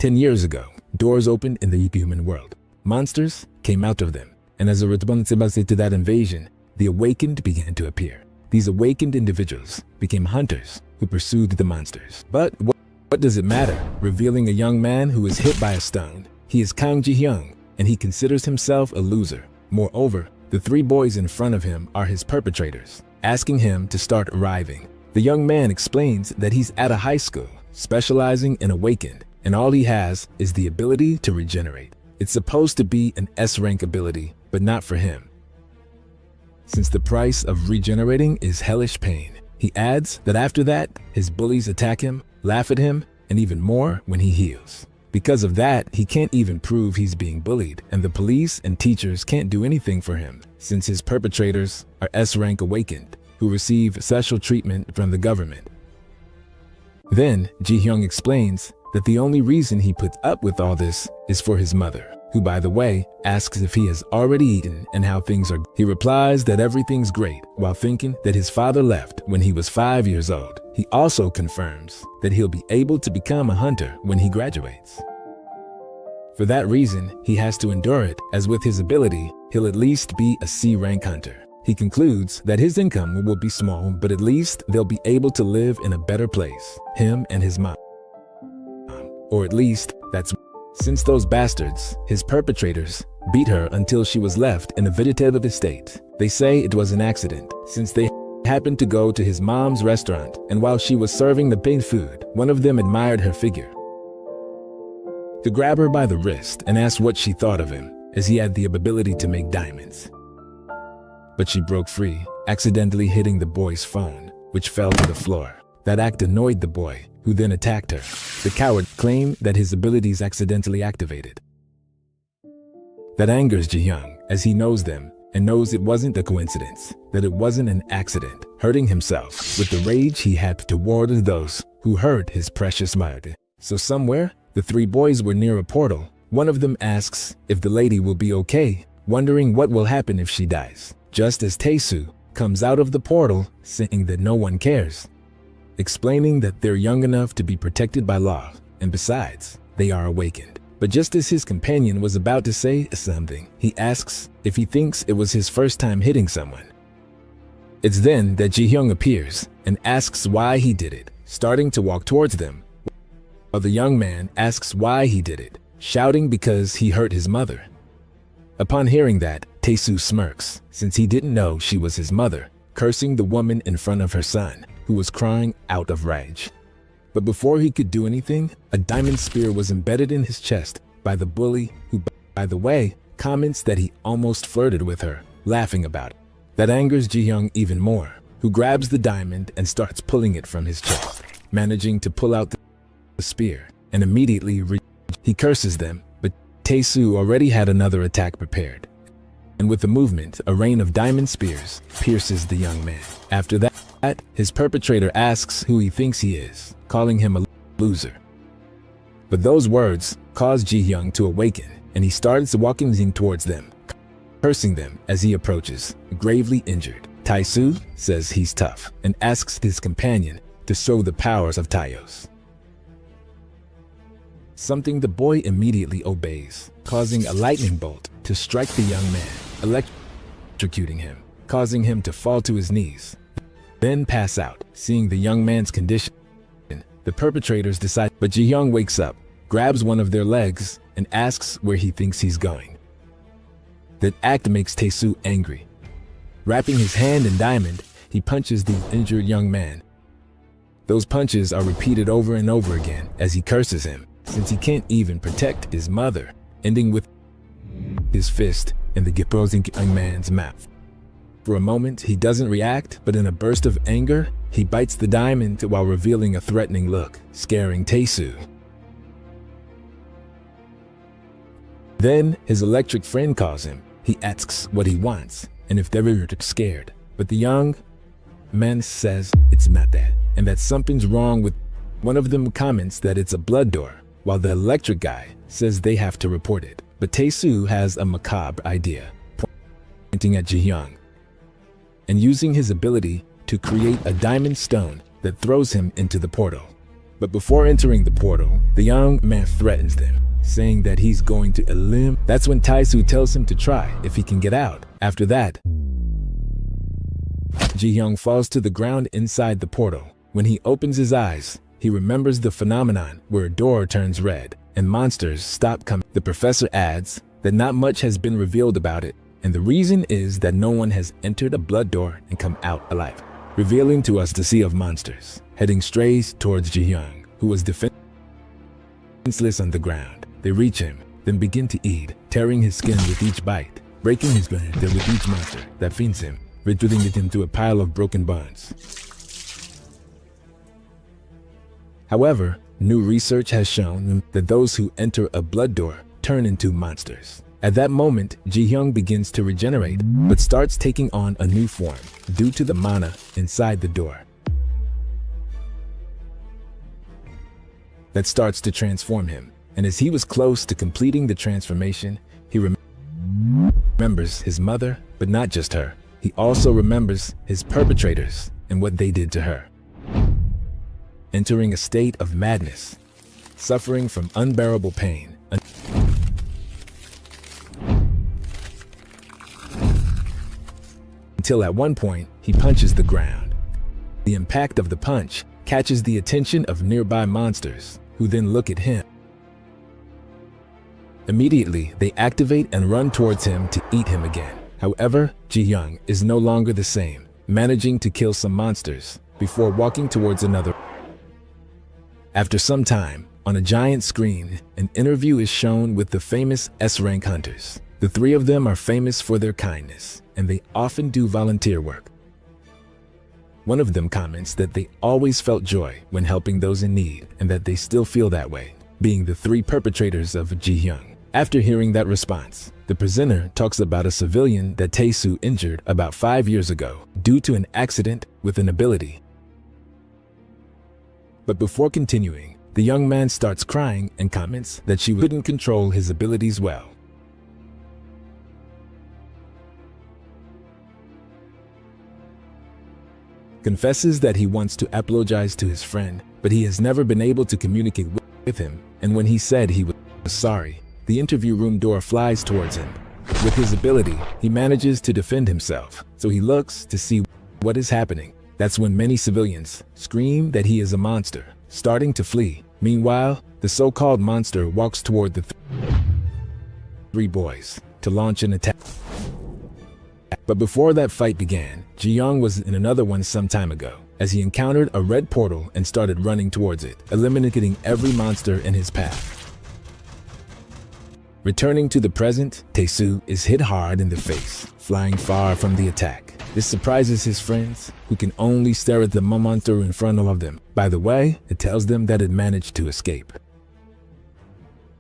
10 years ago, doors opened in the human world. Monsters came out of them, and as a response to that invasion, the awakened began to appear. These awakened individuals became hunters who pursued the monsters. But what does it matter? Revealing a young man who is hit by a stone. He is Kang Ji-hyung, and he considers himself a loser. Moreover, the three boys in front of him are his perpetrators, asking him to start arriving. The young man explains that he's at a high school, specializing in awakened, and all he has is the ability to regenerate. It's supposed to be an S-rank ability, but not for him, since the price of regenerating is hellish pain. He adds that after that, his bullies attack him, laugh at him, and even more when he heals. Because of that, he can't even prove he's being bullied, and the police and teachers can't do anything for him, since his perpetrators are S-rank awakened, who receive special treatment from the government. Then, Ji-hyung explains that the only reason he puts up with all this is for his mother, who, by the way, asks if he has already eaten and how things are. He replies that everything's great, while thinking that his father left when he was 5 years old. He also confirms that he'll be able to become a hunter when he graduates. For that reason, he has to endure it, as with his ability, he'll at least be a C-rank hunter. He concludes that his income will be small, but at least they'll be able to live in a better place, him and his mom. Or at least, that's since those bastards, his perpetrators, beat her until she was left in a vegetative state. They say it was an accident, since they happened to go to his mom's restaurant, and while she was serving the paid food, one of them admired her figure to grab her by the wrist and asked what she thought of him, as he had the ability to make diamonds. But she broke free, accidentally hitting the boy's phone, which fell to the floor. That act annoyed the boy, who then attacked her. The coward claimed that his abilities accidentally activated. That angers Ji-hyung, as he knows them and knows it wasn't a coincidence, that it wasn't an accident, hurting himself with the rage he had toward those who hurt his precious mother. So somewhere, the three boys were near a portal. One of them asks if the lady will be okay, wondering what will happen if she dies. Just as Tae-soo comes out of the portal, saying that no one cares, explaining that they're young enough to be protected by law, and besides, they are awakened. But just as his companion was about to say something, he asks if he thinks it was his first time hitting someone. It's then that Ji-hyung appears and asks why he did it, starting to walk towards them, while the young man asks why he did it, shouting because he hurt his mother. Upon hearing that, Tae-soo smirks, since he didn't know she was his mother, cursing the woman in front of her son, who was crying out of rage. But before he could do anything, a diamond spear was embedded in his chest by the bully, who, by the way, comments that he almost flirted with her, laughing about it. That angers Ji-hyung even more, who grabs the diamond and starts pulling it from his chest, managing to pull out the spear, and immediately he curses them, but Tae-soo already had another attack prepared. And with the movement, a rain of diamond spears pierces the young man. After that, his perpetrator asks who he thinks he is, calling him a loser. But those words cause Ji-hyung to awaken, and he starts walking towards them, cursing them as he approaches, gravely injured. Tae-soo says he's tough, and asks his companion to show the powers of Taeos, something the boy immediately obeys, causing a lightning bolt to strike the young man, electrocuting him, causing him to fall to his knees, then pass out. Seeing the young man's condition, the perpetrators decide, but Ji-hyung wakes up, grabs one of their legs, and asks where he thinks he's going. That act makes Tae-soo angry. Wrapping his hand in diamond, he punches the injured young man. Those punches are repeated over and over again as he curses him, since he can't even protect his mother, ending with his fist in the opposing young man's mouth. For a moment, he doesn't react, but in a burst of anger, he bites the diamond while revealing a threatening look, scaring Tae-soo. Then, his electric friend calls him. He asks what he wants, and if they're scared. But the young man says it's not that, and that something's wrong with. One of them comments that it's a blood door, while the electric guy says they have to report it. But Tae-soo has a macabre idea, pointing at Ji-hyung, and using his ability to create a diamond stone that throws him into the portal. But before entering the portal, the young man threatens them, saying that he's going to eliminate. That's when Tae-soo tells him to try if he can get out. After that, Ji-hyung falls to the ground inside the portal. When he opens his eyes, he remembers the phenomenon where a door turns red and monsters stop coming. The professor adds that not much has been revealed about it, and the reason is that no one has entered a blood door and come out alive, revealing to us the sea of monsters, heading straight towards Ji-hyung, who was defenseless on the ground. They reach him, then begin to eat, tearing his skin with each bite, breaking his bones with each monster that feeds him, reducing him to a pile of broken bones. However, new research has shown that those who enter a blood door turn into monsters. At that moment, Ji-hyung begins to regenerate, but starts taking on a new form due to the mana inside the door that starts to transform him. And as he was close to completing the transformation, he remembers his mother, but not just her. He also remembers his perpetrators and what they did to her. Entering a state of madness, suffering from unbearable pain, until at one point, he punches the ground. The impact of the punch catches the attention of nearby monsters, who then look at him. Immediately, they activate and run towards him to eat him again. However, Ji-hyung is no longer the same, managing to kill some monsters before walking towards another. After some time, on a giant screen, an interview is shown with the famous S-rank hunters. The three of them are famous for their kindness, and they often do volunteer work. One of them comments that they always felt joy when helping those in need, and that they still feel that way, being the three perpetrators of Ji-hyung. After hearing that response, the presenter talks about a civilian that Tae-soo injured about 5 years ago due to an accident with an ability. But before continuing, the young man starts crying and comments that she couldn't control his abilities well. Confesses that he wants to apologize to his friend, but he has never been able to communicate with him, and when he said he was sorry, the interview room door flies towards him. With his ability, he manages to defend himself, so he looks to see what is happening. That's when many civilians scream that he is a monster, starting to flee. Meanwhile, the so-called monster walks toward the three boys to launch an attack. But before that fight began, Ji-hyung was in another one some time ago, as he encountered a red portal and started running towards it, eliminating every monster in his path. Returning to the present, Tae-soo is hit hard in the face, flying far from the attack. This surprises his friends, who can only stare at the monster in front of them. By the way, it tells them that it managed to escape.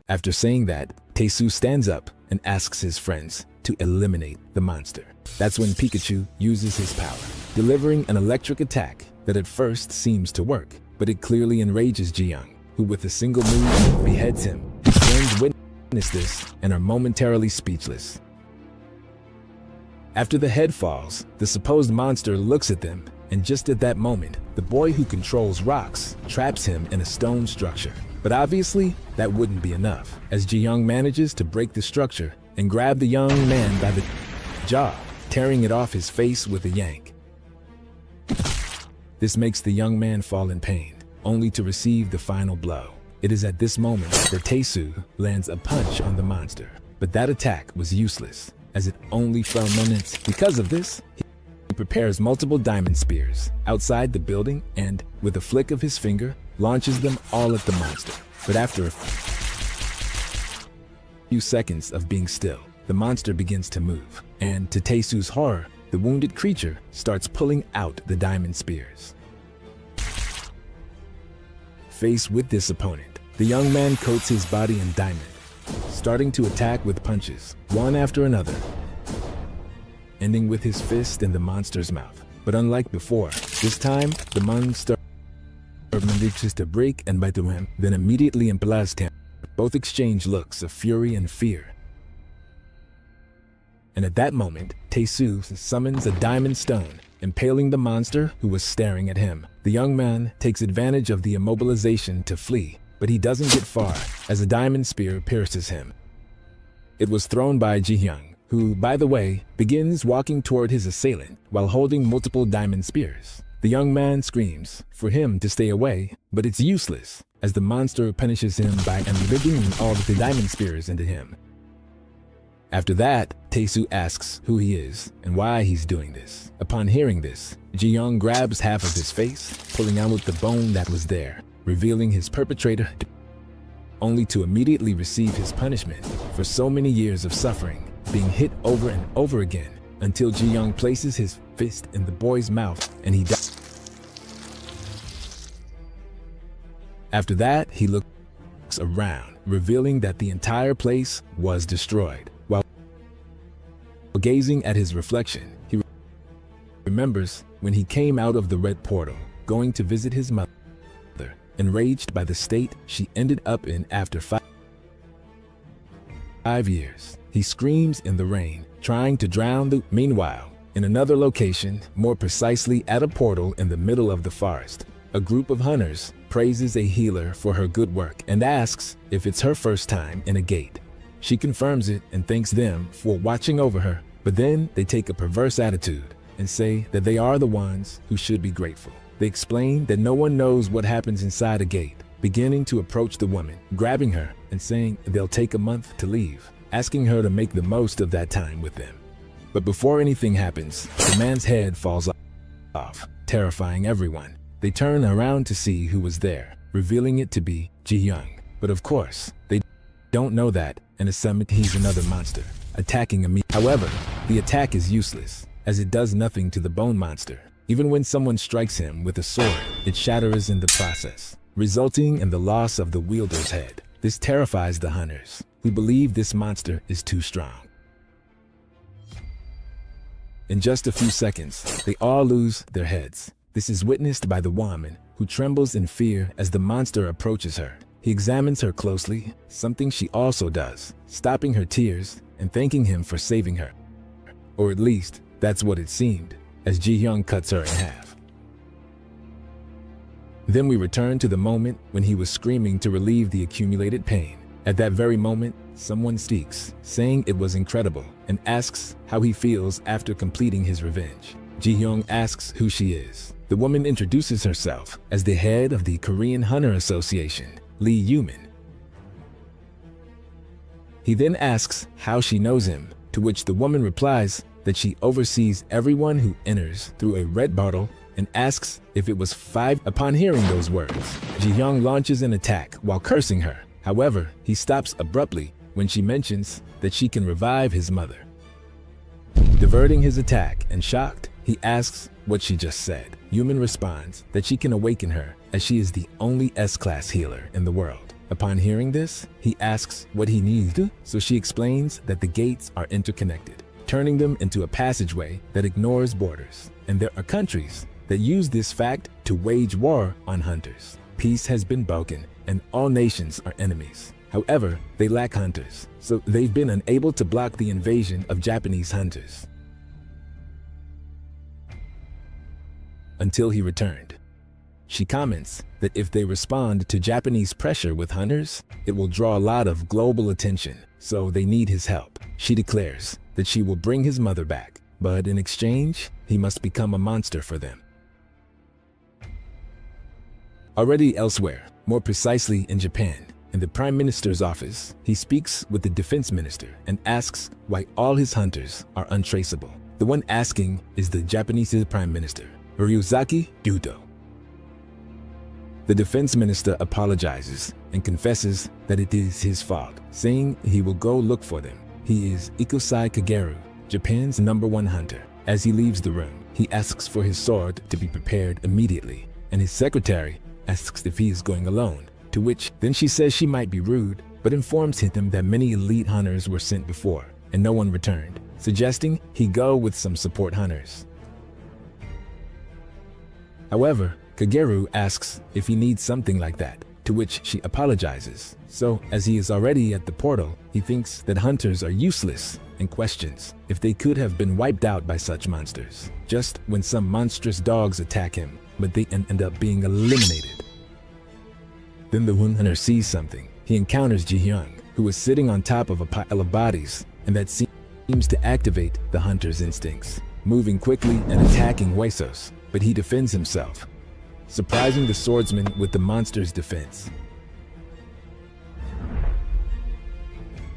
After saying that, Tae-soo stands up and asks his friends to eliminate the monster. That's when Pikachu uses his power, delivering an electric attack that at first seems to work, but it clearly enrages Ji-hyung, who with a single move beheads him. His friends witness this and are momentarily speechless. After the head falls, the supposed monster looks at them, and just at that moment, the boy who controls rocks traps him in a stone structure. But obviously, that wouldn't be enough, as Ji-hyung manages to break the structure and grab the young man by the jaw, tearing it off his face with a yank. This makes the young man fall in pain, only to receive the final blow. It is at this moment that Tae-soo lands a punch on the monster, but that attack was useless, as it only fell moments. Because of this, he prepares multiple diamond spears outside the building and, with a flick of his finger, launches them all at the monster. But after a few seconds of being still, the monster begins to move, and to Tae-soo's horror, the wounded creature starts pulling out the diamond spears. Faced with this opponent, the young man coats his body in diamond, starting to attack with punches, one after another, ending with his fist in the monster's mouth. But unlike before, this time, the monster manages to break and bite him, then immediately impales him. Both exchange looks of fury and fear. And at that moment, Tae-soo summons a diamond stone, impaling the monster who was staring at him. The young man takes advantage of the immobilization to flee, but he doesn't get far as a diamond spear pierces him. It was thrown by Ji-hyung, who, by the way, begins walking toward his assailant while holding multiple diamond spears. The young man screams for him to stay away, but it's useless, as the monster punishes him by embedding all of the diamond spears into him. After that, Tae-soo asks who he is and why he's doing this. Upon hearing this, Ji-hyung grabs half of his face, pulling out the bone that was there, revealing his perpetrator, only to immediately receive his punishment for so many years of suffering, being hit over and over again, until Ji-hyung places his fist in the boy's mouth and he dies. After that, he looks around, revealing that the entire place was destroyed. While gazing at his reflection, he remembers when he came out of the red portal, going to visit his mother. Enraged by the state she ended up in after 5 years, he screams in the rain, trying to drown the. Meanwhile, in another location, more precisely at a portal in the middle of the forest, a group of hunters praises a healer for her good work and asks if it's her first time in a gate. She confirms it and thanks them for watching over her, but then they take a perverse attitude and say that they are the ones who should be grateful. They explain that no one knows what happens inside a gate, beginning to approach the woman, grabbing her and saying they'll take a month to leave, asking her to make the most of that time with them. But before anything happens, the man's head falls off, terrifying everyone. They turn around to see who was there, revealing it to be Ji-hyung. But of course, they don't know that, and assume he's another monster, attacking immediately. However, the attack is useless, as it does nothing to the bone monster. Even when someone strikes him with a sword, it shatters in the process, resulting in the loss of the wielder's head. This terrifies the hunters, who believe this monster is too strong. In just a few seconds, they all lose their heads. This is witnessed by the woman, who trembles in fear as the monster approaches her. He examines her closely, something she also does, stopping her tears and thanking him for saving her. Or at least, that's what it seemed, as Ji-hyung cuts her in half. Then we return to the moment when he was screaming to relieve the accumulated pain. At that very moment, someone speaks, saying it was incredible, and asks how he feels after completing his revenge. Ji-hyung asks who she is. The woman introduces herself as the head of the Korean Hunter Association, Lee Yoo-min. He then asks how she knows him, to which the woman replies that she oversees everyone who enters through a red portal and asks if it was 5. Upon hearing those words, Ji-hyung launches an attack while cursing her. However, he stops abruptly when she mentions that she can revive his mother. Diverting his attack and shocked, he asks what she just said. Yoo-min responds that she can awaken her as she is the only S-class healer in the world. Upon hearing this, he asks what he needs to, so she explains that the gates are interconnected, turning them into a passageway that ignores borders. And there are countries that use this fact to wage war on hunters. Peace has been broken and all nations are enemies. However, they lack hunters, so they've been unable to block the invasion of Japanese hunters. Until he returned. She comments that if they respond to Japanese pressure with hunters, it will draw a lot of global attention, so they need his help. She declares that she will bring his mother back, but in exchange, he must become a monster for them. Already elsewhere, more precisely in Japan, in the Prime Minister's office, he speaks with the Defense Minister and asks why all his hunters are untraceable. The one asking is the Japanese Prime Minister, Ryuzaki Ryudo. The Defense Minister apologizes and confesses that it is his fault, saying he will go look for them. He is Ikusai Kageru, Japan's #1 hunter. As he leaves the room, he asks for his sword to be prepared immediately, and his secretary asks if he is going alone, to which then she says she might be rude, but informs him that many elite hunters were sent before, and no one returned, suggesting he go with some support hunters. However, Kageru asks if he needs something like that, to which she apologizes. So, as he is already at the portal, he thinks that hunters are useless and questions if they could have been wiped out by such monsters. Just when some monstrous dogs attack him, but they end up being eliminated. Then the hunter sees something. He encounters Ji-hyung, who is sitting on top of a pile of bodies, and that seems to activate the hunter's instincts, moving quickly and attacking Huesos, but he defends himself, surprising the swordsman with the monster's defense.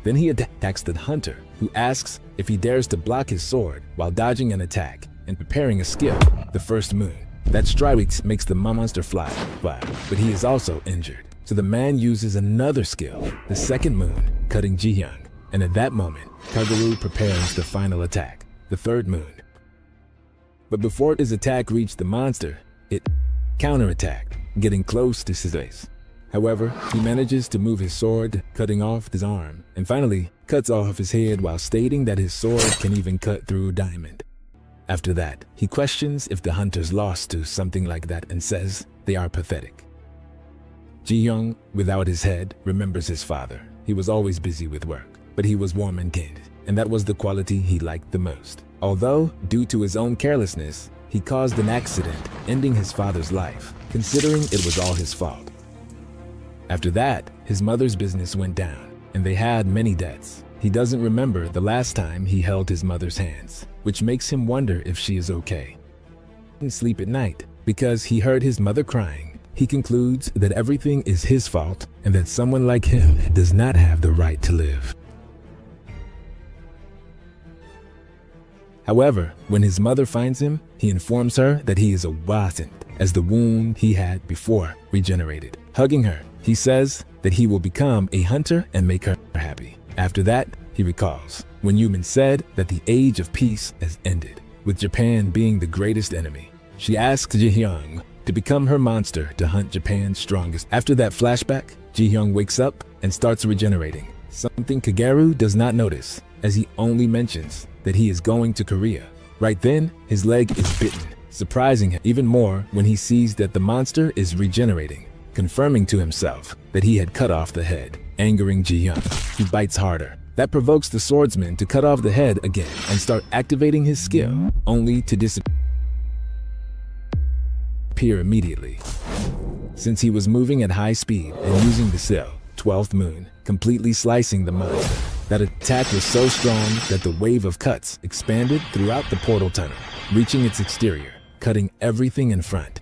Then he attacks the hunter, who asks if he dares to block his sword while dodging an attack and preparing a skill, the first moon. That strike makes the monster fly, but he is also injured. So the man uses another skill, the second moon, cutting Ji-hyung, and at that moment, Kaguru prepares the final attack, the third moon. But before his attack reached the monster, it counterattacked, getting close to his face. However, he manages to move his sword, cutting off his arm, and finally cuts off his head while stating that his sword can even cut through diamond. After that, he questions if the hunters lost to something like that and says they are pathetic. Ji-hyung, without his head, remembers his father. He was always busy with work, but he was warm and kind, and that was the quality he liked the most. Although, due to his own carelessness, he caused an accident, ending his father's life, considering it was all his fault. After that, his mother's business went down, and they had many debts. He doesn't remember the last time he held his mother's hands, which makes him wonder if she is okay. He didn't sleep at night because he heard his mother crying. He concludes that everything is his fault and that someone like him does not have the right to live. However, when his mother finds him, he informs her that he is a wasn't, as the wound he had before regenerated. Hugging her, he says that he will become a hunter and make her happy. After that, he recalls when Yumin said that the age of peace has ended, with Japan being the greatest enemy. She asks Ji-hyung to become her monster to hunt Japan's strongest. After that flashback, Ji-hyung wakes up and starts regenerating, something Kagero does not notice, as he only mentions that he is going to Korea. Right then, his leg is bitten, surprising him even more when he sees that the monster is regenerating, confirming to himself that he had cut off the head, angering Ji-hyung. He bites harder. That provokes the swordsman to cut off the head again and start activating his skill, only to disappear immediately. Since he was moving at high speed and using the sill, 12th moon, completely slicing the monster. That attack was so strong that the wave of cuts expanded throughout the portal tunnel, reaching its exterior, cutting everything in front.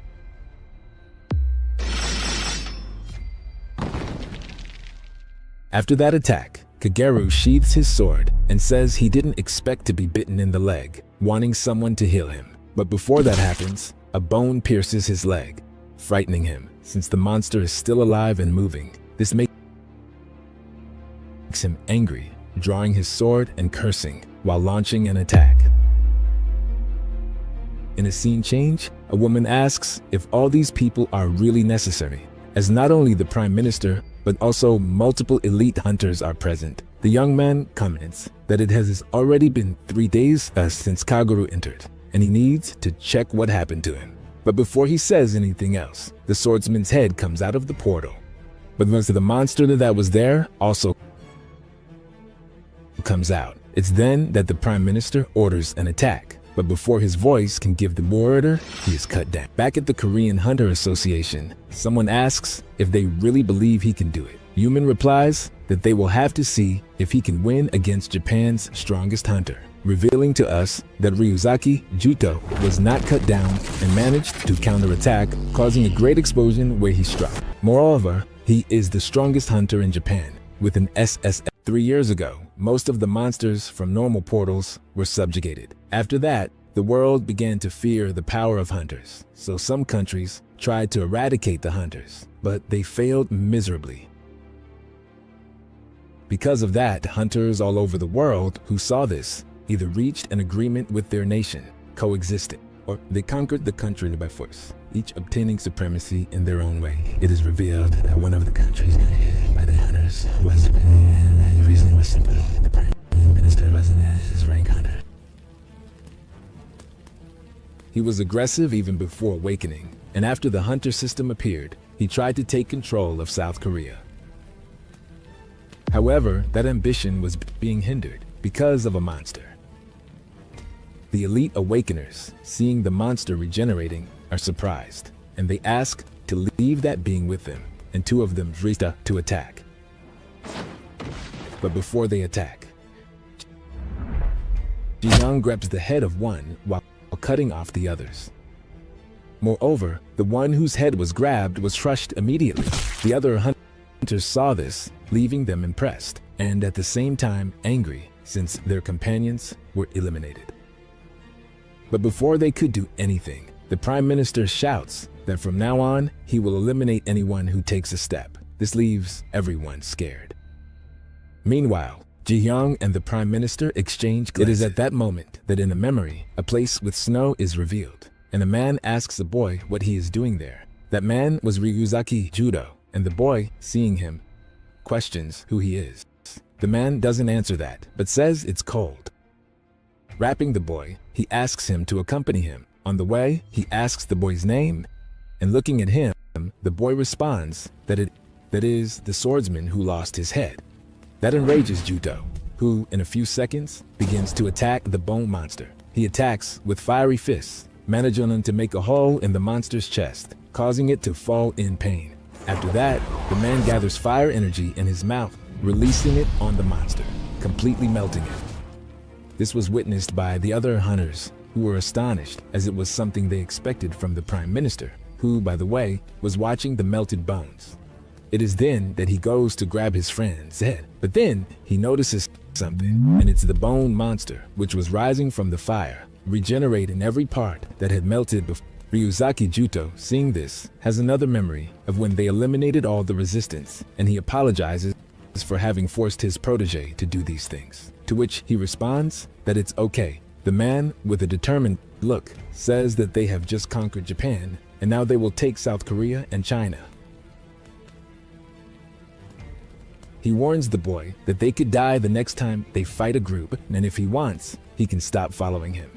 After that attack, Kagero sheaths his sword and says he didn't expect to be bitten in the leg, wanting someone to heal him. But before that happens, a bone pierces his leg, frightening him since the monster is still alive and moving. This makes him angry, drawing his sword and cursing while launching an attack. In a scene change, a woman asks if all these people are really necessary, as not only the Prime Minister, but also multiple elite hunters are present. The young man comments that it has already been 3 days since Kagero entered, and he needs to check what happened to him. But before he says anything else, the swordsman's head comes out of the portal. But once the monster that was there also comes out, it's then that the Prime Minister orders an attack. But before his voice can give the order, he is cut down. Back at the Korean Hunter Association, someone asks if they really believe he can do it. Yumin replies that they will have to see if he can win against Japan's strongest hunter, revealing to us that Ryuzaki Juto was not cut down and managed to counterattack, causing a great explosion where he struck. Moreover, he is the strongest hunter in Japan, with an SSF. 3 years ago, most of the monsters from normal portals were subjugated. After that, the world began to fear the power of hunters, so some countries tried to eradicate the hunters, but they failed miserably. Because of that, hunters all over the world who saw this either reached an agreement with their nation, coexisting, or they conquered the country by force, each obtaining supremacy in their own way. It is revealed that one of the countries by the hunters was Japan, and the reason was simple. The Prime Minister wasn't his rank hunter. He was aggressive even before awakening, and after the hunter system appeared, he tried to take control of South Korea. However, that ambition was being hindered because of a monster. The elite awakeners, seeing the monster regenerating, are surprised, and they ask to leave that being with them, and two of them reach to attack. But before they attack, Ji-young grabs the head of one while cutting off the others. Moreover, the one whose head was grabbed was crushed immediately. The other hunters saw this, leaving them impressed, and at the same time angry, since their companions were eliminated. But before they could do anything, the Prime Minister shouts that from now on, he will eliminate anyone who takes a step. This leaves everyone scared. Meanwhile, Ji-young and the Prime Minister exchange glances. It is at that moment that in a memory, a place with snow is revealed, and a man asks the boy what he is doing there. That man was Ryuzaki Judo, and the boy, seeing him, questions who he is. The man doesn't answer that, but says it's cold. Wrapping the boy, he asks him to accompany him. On the way, he asks the boy's name, and looking at him, the boy responds that is the swordsman who lost his head. That enrages Judo, who, in a few seconds, begins to attack the bone monster. He attacks with fiery fists, managing to make a hole in the monster's chest, causing it to fall in pain. After that, the man gathers fire energy in his mouth, releasing it on the monster, completely melting it. This was witnessed by the other hunters, who were astonished, as it was something they expected from the Prime Minister, who, by the way, was watching the melted bones. It is then that he goes to grab his friend's head, but then he notices something, and it's the bone monster, which was rising from the fire, regenerating every part that had melted before. Ryuzaki Juto, seeing this, has another memory of when they eliminated all the resistance, and he apologizes for having forced his protege to do these things, to which he responds that it's okay. The man, with a determined look, says that they have just conquered Japan, and now they will take South Korea and China. He warns the boy that they could die the next time they fight a group, and if he wants, he can stop following him.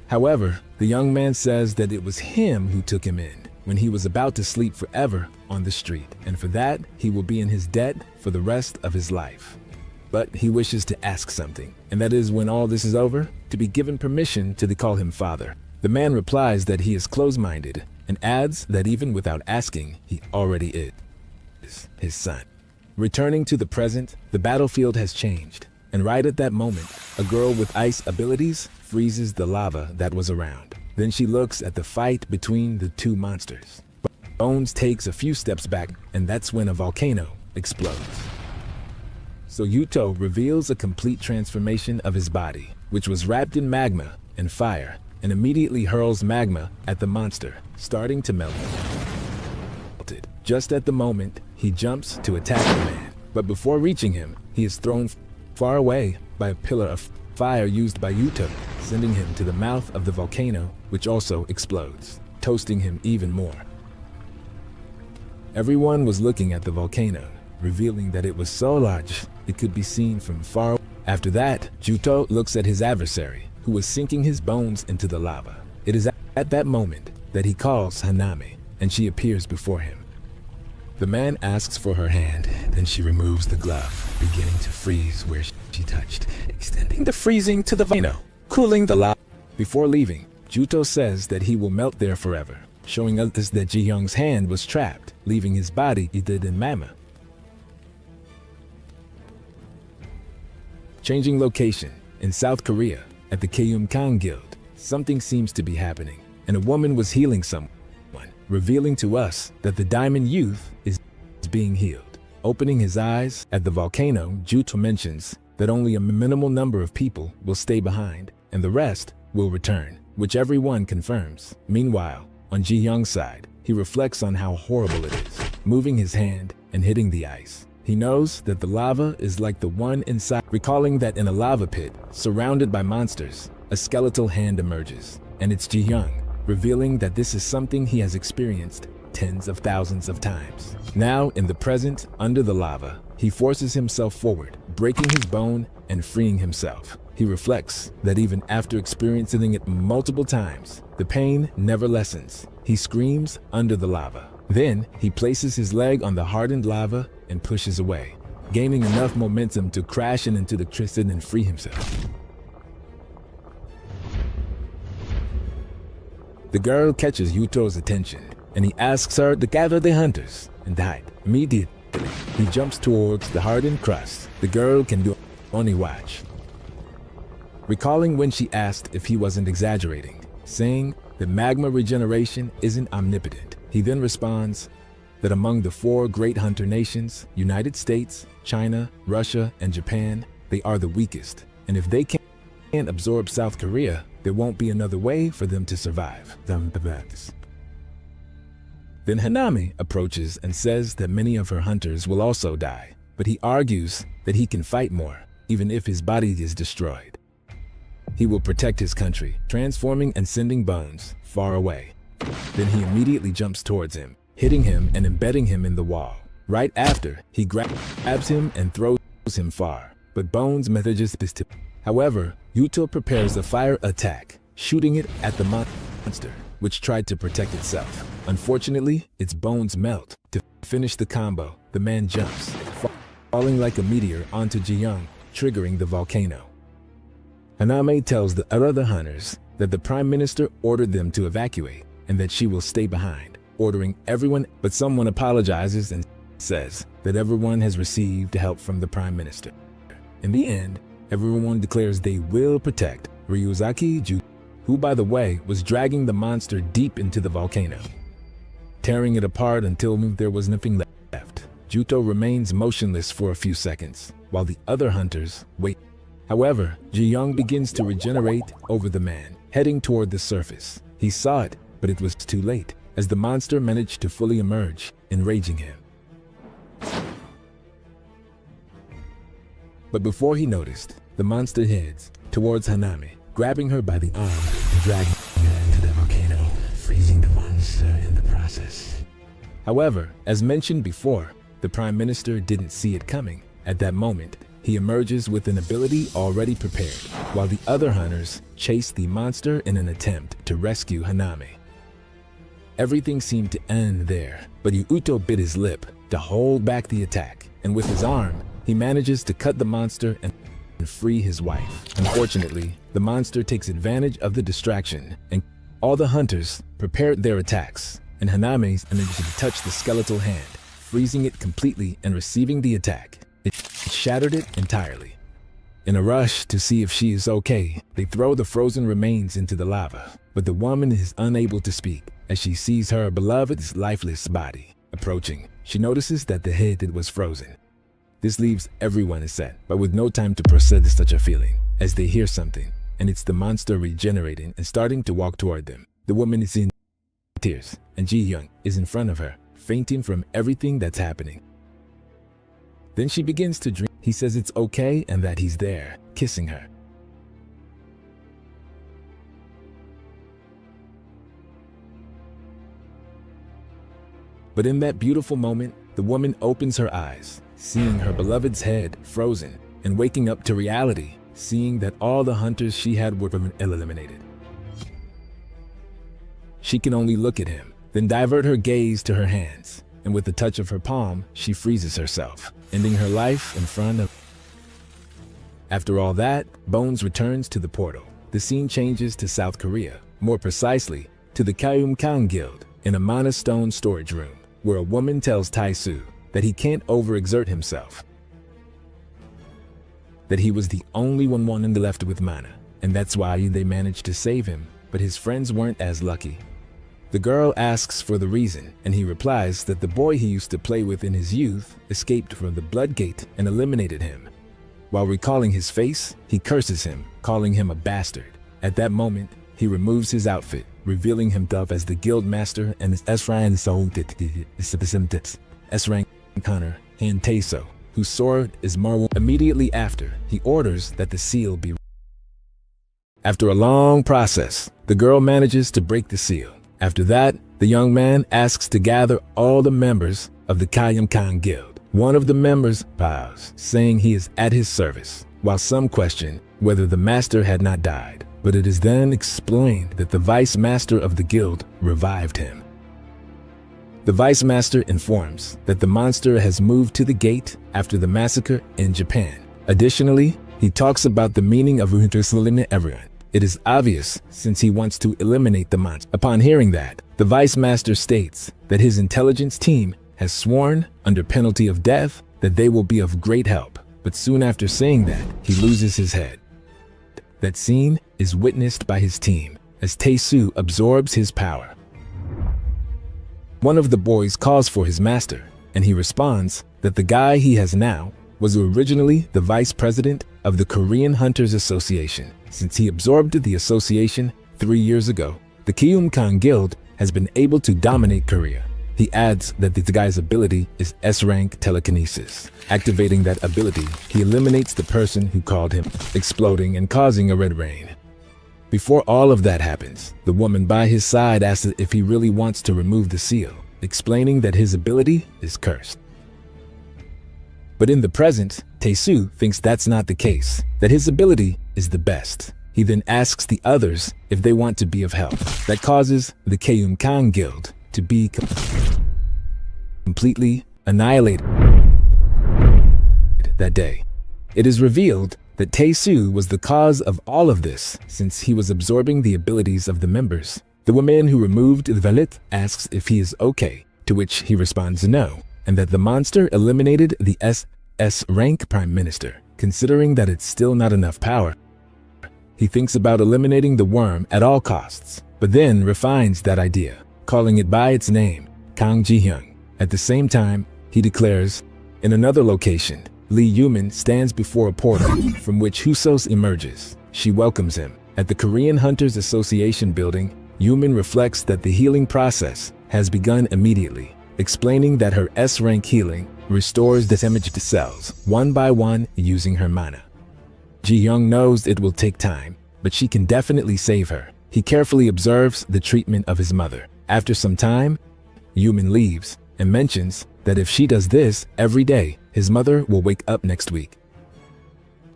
However, the young man says that it was him who took him in when he was about to sleep forever on the street, and for that, he will be in his debt for the rest of his life. But he wishes to ask something, and that is, when all this is over, to be given permission to call him father. The man replies that he is close-minded and adds that even without asking, he already is his son. Returning to the present, the battlefield has changed, and right at that moment, a girl with ice abilities freezes the lava that was around. Then she looks at the fight between the two monsters. Bones takes a few steps back, and that's when a volcano explodes. So Yuto reveals a complete transformation of his body, which was wrapped in magma and fire, and immediately hurls magma at the monster, starting to melt it. Just at the moment, he jumps to attack the man, but before reaching him, he is thrown far away by a pillar of fire used by Yuto, sending him to the mouth of the volcano, which also explodes, toasting him even more. Everyone was looking at the volcano, revealing that it was so large it could be seen from far. After that, Juto looks at his adversary, who was sinking his bones into the lava. It is at that moment that he calls Hanami, and she appears before him. The man asks for her hand, then she removes the glove, beginning to freeze where she touched, extending the freezing to the volcano, cooling the lava. Before leaving, Juto says that he will melt there forever, showing us that Ji-young's hand was trapped, leaving his body heated in magma. Changing location, in South Korea, at the Kyeumkang Guild, something seems to be happening, and a woman was healing someone, revealing to us that the Diamond Youth is being healed. Opening his eyes at the volcano, Juto mentions that only a minimal number of people will stay behind, and the rest will return, which everyone confirms. Meanwhile, on Ji-young's side, he reflects on how horrible it is, moving his hand and hitting the ice. He knows that the lava is like the one inside, recalling that in a lava pit, surrounded by monsters, a skeletal hand emerges, and it's Ji-young, revealing that this is something he has experienced tens of thousands of times. Now, in the present, under the lava, he forces himself forward, breaking his bone and freeing himself. He reflects that even after experiencing it multiple times, the pain never lessens. He screams under the lava. Then, he places his leg on the hardened lava and pushes away, gaining enough momentum to crash into the tristan and free himself. The girl catches Yuto's attention, and he asks her to gather the hunters and hide. Immediately, he jumps towards the hardened crust. The girl can do only watch. Recalling when she asked if he wasn't exaggerating, saying that magma regeneration isn't omnipotent, he then responds that among the 4 great hunter nations, United States, China, Russia, and Japan, they are the weakest. And if they can't absorb South Korea, there won't be another way for them to survive. Then Hanami approaches and says that many of her hunters will also die, but he argues that he can fight more, even if his body is destroyed. He will protect his country, transforming and sending Bones far away. Then he immediately jumps towards him, hitting him and embedding him in the wall. Right after, he grabs him and throws him far, but Bones manages to. However, Yuto prepares a fire attack, shooting it at the monster, which tried to protect itself. Unfortunately, its bones melt. To finish the combo, the man jumps, falling like a meteor onto Ji-young, triggering the volcano. Haname tells the other hunters that the Prime Minister ordered them to evacuate and that she will stay behind, ordering everyone, but someone apologizes and says that everyone has received help from the Prime Minister. In the end, everyone declares they will protect Ryuzaki Ju, who by the way was dragging the monster deep into the volcano, tearing it apart until there was nothing left. Juto remains motionless for a few seconds, while the other hunters wait. However, Ji-young begins to regenerate over the man, heading toward the surface. He saw it, but it was too late, as the monster managed to fully emerge, enraging him. But before he noticed, the monster heads towards Hanami, grabbing her by the arm and dragging her into the volcano, freezing the monster in the process. However, as mentioned before, the Prime Minister didn't see it coming. At that moment, he emerges with an ability already prepared, while the other hunters chase the monster in an attempt to rescue Hanami. Everything seemed to end there, but Yuto bit his lip to hold back the attack, and with his arm, he manages to cut the monster and free his wife. Unfortunately, the monster takes advantage of the distraction, and all the hunters prepared their attacks, and Hanami managed to touch the skeletal hand, freezing it completely and receiving the attack. It shattered it entirely. In a rush to see if she is okay, they throw the frozen remains into the lava, but the woman is unable to speak as she sees her beloved's lifeless body approaching. She notices that the head was frozen. This leaves everyone upset, but with no time to process such a feeling, as they hear something, and it's the monster regenerating and starting to walk toward them. The woman is in tears, and Ji-young is in front of her, fainting from everything that's happening. Then she begins to dream. He says it's okay and that he's there, kissing her. But in that beautiful moment, the woman opens her eyes, seeing her beloved's head frozen, and waking up to reality, seeing that all the hunters she had were eliminated. She can only look at him, then divert her gaze to her hands, and with the touch of her palm, she freezes herself, ending her life in front of. After all that, Bones returns to the portal. The scene changes to South Korea, more precisely, to the Kyumkan Guild, in a mana stone storage room, where a woman tells Tai-Su that he can't overexert himself, that he was the only one left with mana, and that's why they managed to save him, but his friends weren't as lucky. The girl asks for the reason, and he replies that the boy he used to play with in his youth escaped from the Blood Gate and eliminated him. While recalling his face, he curses him, calling him a bastard. At that moment, he removes his outfit, revealing himself as the guild master and his S-rank hunter, Han Tae-so, whose sword is Manhwa. Immediately after, he orders that the seal be. After a long process, the girl manages to break the seal. After that, the young man asks to gather all the members of the Kyumkan Guild. One of the members bows, saying he is at his service, while some question whether the master had not died. But it is then explained that the vice master of the guild revived him. The vice master informs that the monster has moved to the gate after the massacre in Japan. Additionally, he talks about the meaning of everyone, It is obvious since he wants to eliminate the monster. Upon hearing that, the Vice Master states that his intelligence team has sworn under penalty of death that they will be of great help. But soon after saying that, he loses his head. That scene is witnessed by his team as Tae-soo absorbs his power. One of the boys calls for his master, and he responds that the guy he has now was originally the vice president of the Korean Hunters Association. Since he absorbed the association 3 years ago, the Kyumkan Guild has been able to dominate Korea. He adds that this guy's ability is S-rank telekinesis. Activating that ability, he eliminates the person who called him, exploding and causing a red rain. Before all of that happens, the woman by his side asks if he really wants to remove the seal, explaining that his ability is cursed. But in the present, Tae-soo thinks that's not the case, that his ability is the best. He then asks the others if they want to be of help. That causes the Kyumkan Guild to be completely annihilated that day. It is revealed that Tae-soo was the cause of all of this since he was absorbing the abilities of the members. The woman who removed the valet asks if he is okay, to which he responds no, and that the monster eliminated the S-rank Prime Minister, considering that it's still not enough power. He thinks about eliminating the worm at all costs, but then refines that idea, calling it by its name, Kang Ji-hyung. At the same time, he declares, in another location, Lee Yumin stands before a portal from which Husos emerges. She welcomes him. At the Korean Hunters Association building, Yumin reflects that the healing process has begun immediately, explaining that her S-rank healing restores the damaged cells one by one using her mana. Ji-hyung knows it will take time, but she can definitely save her. He carefully observes the treatment of his mother. After some time, Yumin leaves and mentions that if she does this every day, his mother will wake up next week.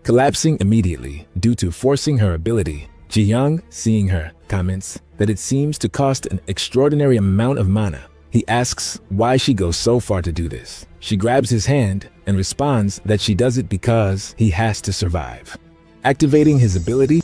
Collapsing immediately due to forcing her ability, Ji-hyung, seeing her, comments that it seems to cost an extraordinary amount of mana. He asks why she goes so far to do this. She grabs his hand and responds that she does it because he has to survive. Activating his ability,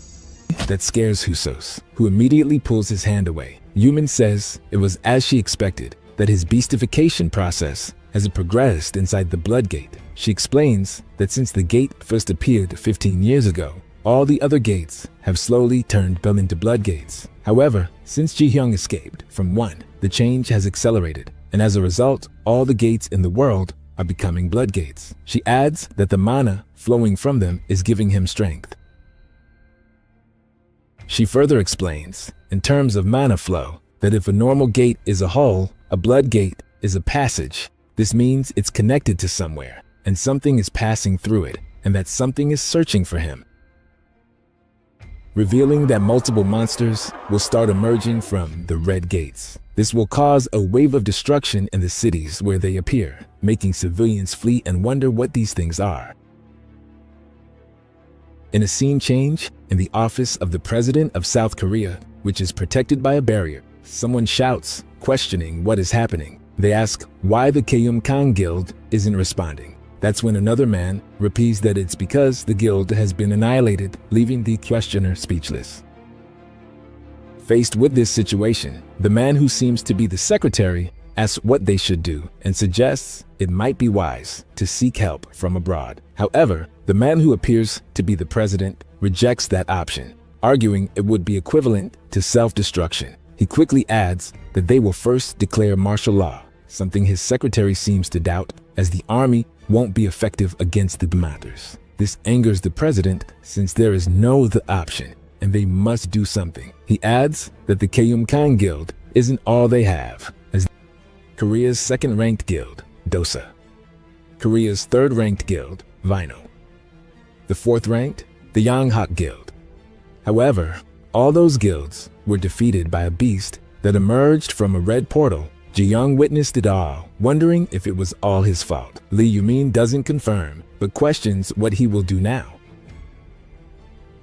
that scares Husos, who immediately pulls his hand away. Yumin says it was as she expected, that his beastification process has progressed inside the blood gate. She explains that since the gate first appeared 15 years ago, all the other gates have slowly turned them into blood gates. However, since Ji-hyung escaped from one, the change has accelerated, and as a result, all the gates in the world are becoming blood gates. She adds that the mana flowing from them is giving him strength. She further explains, in terms of mana flow, that if a normal gate is a hole, a blood gate is a passage. This means it's connected to somewhere, and something is passing through it, and that something is searching for him. Revealing that multiple monsters will start emerging from the red gates. This will cause a wave of destruction in the cities where they appear, making civilians flee and wonder what these things are. In a scene change, in the office of the President of South Korea, which is protected by a barrier, someone shouts, questioning what is happening. They ask why the Kyumkan Guild isn't responding. That's when another man repeats that it's because the guild has been annihilated, leaving the questioner speechless. Faced with this situation, the man who seems to be the secretary asks what they should do and suggests it might be wise to seek help from abroad. However, the man who appears to be the president rejects that option, arguing it would be equivalent to self-destruction. He quickly adds that they will first declare martial law, something his secretary seems to doubt, as the army won't be effective against the commandos. This angers the president since there is no other option and they must do something. He adds that the Kyumkan Guild isn't all they have, as Korea's second-ranked guild, Dosa, Korea's third-ranked guild, Vino, the fourth-ranked, the Yonghak Guild. However, all those guilds were defeated by a beast that emerged from a red portal. Ji-hyung witnessed it all, wondering if it was all his fault. Lee Yumin doesn't confirm, but questions what he will do now.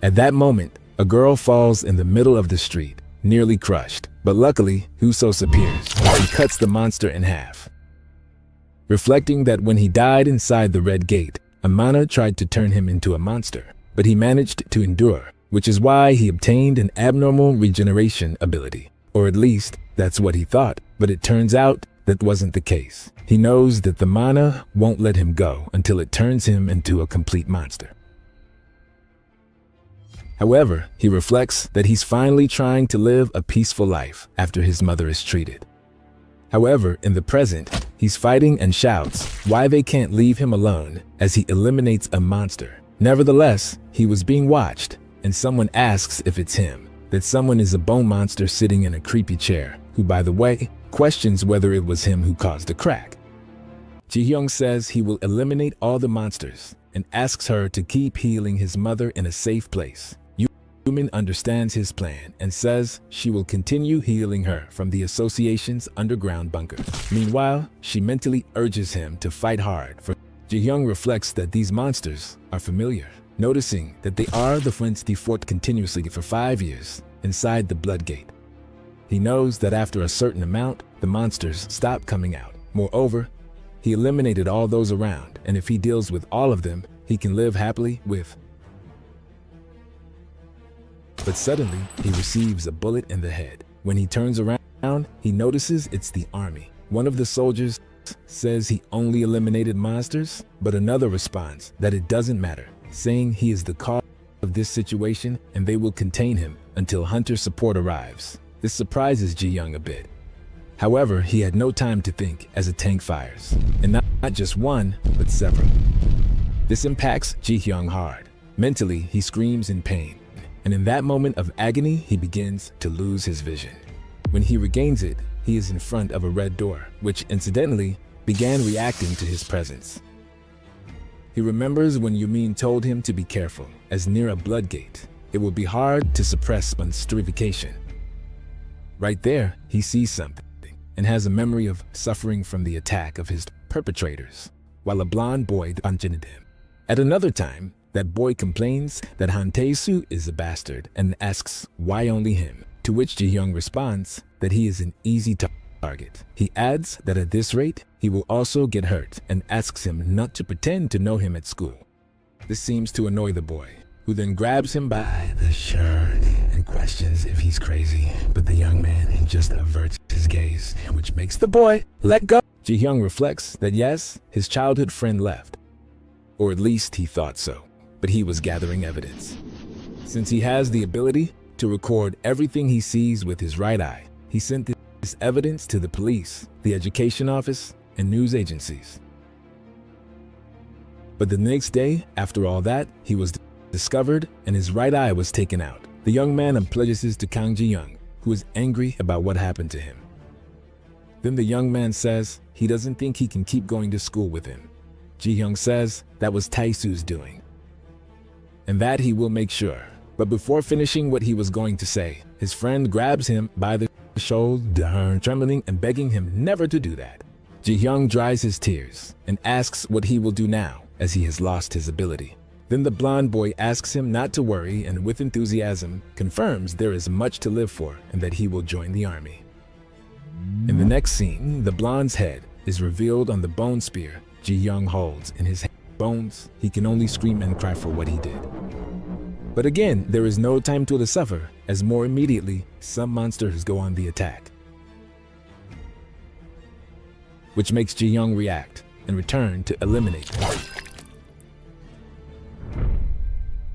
At that moment, a girl falls in the middle of the street, nearly crushed, but luckily, Husos appears and cuts the monster in half. Reflecting that when he died inside the red gate, Amana tried to turn him into a monster, but he managed to endure. which is why he obtained an abnormal regeneration ability. Or at least, that's what he thought, but it turns out that wasn't the case. He knows that the mana won't let him go until it turns him into a complete monster. However, he reflects that he's finally trying to live a peaceful life after his mother is treated. However, in the present, he's fighting and shouts why they can't leave him alone as he eliminates a monster. Nevertheless, he was being watched, and someone asks if it's him, that someone is a bone monster sitting in a creepy chair, who, by the way, questions whether it was him who caused the crack. Ji-hyung says he will eliminate all the monsters and asks her to keep healing his mother in a safe place. Yumin understands his plan and says she will continue healing her from the association's underground bunker. Meanwhile, she mentally urges him to fight hard for Ji-hyung reflects that these monsters are familiar, noticing that they are the ones he fought continuously for 5 years inside the Blood Gate. He knows that after a certain amount, the monsters stop coming out. Moreover, he eliminated all those around, and if he deals with all of them, he can live happily with. But suddenly, he receives a bullet in the head. When he turns around, he notices it's the army. One of the soldiers says he only eliminated monsters, but another responds that it doesn't matter, saying he is the cause of this situation and they will contain him until hunter support arrives. This surprises Ji-hyung a bit. However, he had no time to think as a tank fires, and not just one, but several. This impacts Ji-hyung hard. Mentally, he screams in pain, and in that moment of agony, he begins to lose his vision. When he regains it, he is in front of a red door, which incidentally began reacting to his presence. He remembers when Yumin told him to be careful, as near a blood gate, it will be hard to suppress monstrification. Right there, he sees something, and has a memory of suffering from the attack of his perpetrators, while a blonde boy punted him. At another time, that boy complains that Han Tae-soo is a bastard and asks why only him, to which Ji-hyung responds that he is an easy target. He adds that at this rate, he will also get hurt and asks him not to pretend to know him at school. This seems to annoy the boy, who then grabs him by the shirt and questions if he's crazy, but the young man just averts his gaze, which makes the boy let go. Ji-hyung reflects that yes, his childhood friend left, or at least he thought so, but he was gathering evidence. Since he has the ability to record everything he sees with his right eye, he sent this evidence to the police, the education office, and news agencies. But the next day, after all that, he was discovered and his right eye was taken out. The young man apologizes to Kang Ji-hyung, who is angry about what happened to him. Then the young man says he doesn't think he can keep going to school with him. Ji-hyung says that was Tae-soo's doing, and that he will make sure. But before finishing what he was going to say, his friend grabs him by the shoulder, trembling and begging him never to do that. Ji-hyung dries his tears and asks what he will do now, as he has lost his ability. Then the blonde boy asks him not to worry and with enthusiasm confirms there is much to live for and that he will join the army. In the next scene, the blonde's head is revealed on the bone spear Ji-hyung holds in his hand. Bones, he can only scream and cry for what he did. But again, there is no time to suffer, as more immediately, some monsters go on the attack, which makes Ji-hyung react and return to eliminate them.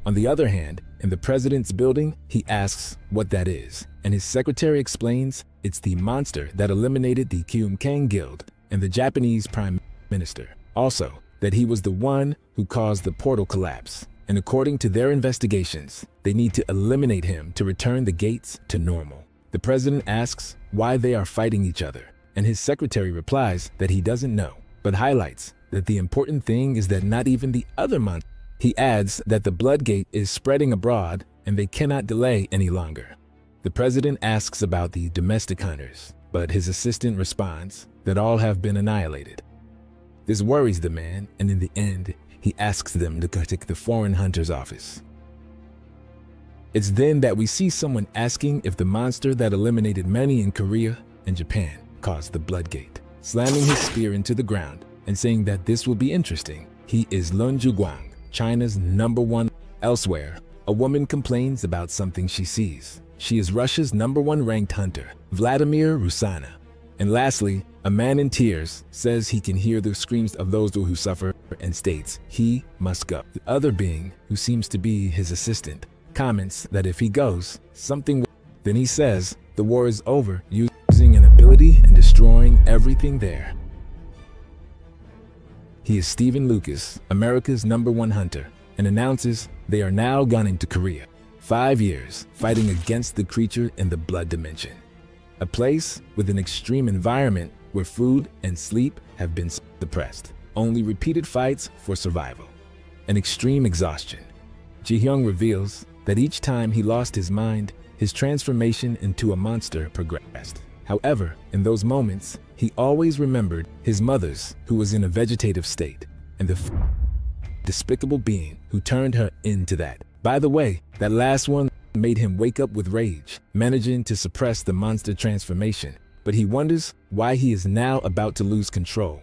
On the other hand, in the president's building, he asks what that is, and his secretary explains it's the monster that eliminated the Kyumkang Guild and the Japanese Prime Minister. Also, that he was the one who caused the portal collapse, and according to their investigations, they need to eliminate him to return the gates to normal. The president asks why they are fighting each other, and his secretary replies that he doesn't know, but highlights that the important thing is that not even the other monsters. He adds that the blood gate is spreading abroad and they cannot delay any longer. The president asks about the domestic hunters, but his assistant responds that all have been annihilated. This worries the man, and in the end, he asks them to contact the foreign hunter's office. It's then that we see someone asking if the monster that eliminated many in Korea and Japan caused the blood gate, slamming his spear into the ground and saying that this will be interesting. He is Lun Juguang, China's #1. Elsewhere, a woman complains about something she sees. She is Russia's #1 ranked hunter, Vladimir Rusana. And lastly, a man in tears says he can hear the screams of those who suffer and states he must go. The other being, who seems to be his assistant, comments that if he goes, something will. Then he says the war is over, using an ability and destroying everything there. He is Stephen Lucas, America's #1 hunter, and announces they are now gunning to Korea. 5 years fighting against the creature in the blood dimension. A place with an extreme environment where food and sleep have been suppressed. Only repeated fights for survival. An extreme exhaustion. Ji-hyung reveals that each time he lost his mind, his transformation into a monster progressed. However, in those moments, he always remembered his mother's, who was in a vegetative state, and the despicable being who turned her into that. By the way, that last one made him wake up with rage, managing to suppress the monster transformation, but he wonders why he is now about to lose control.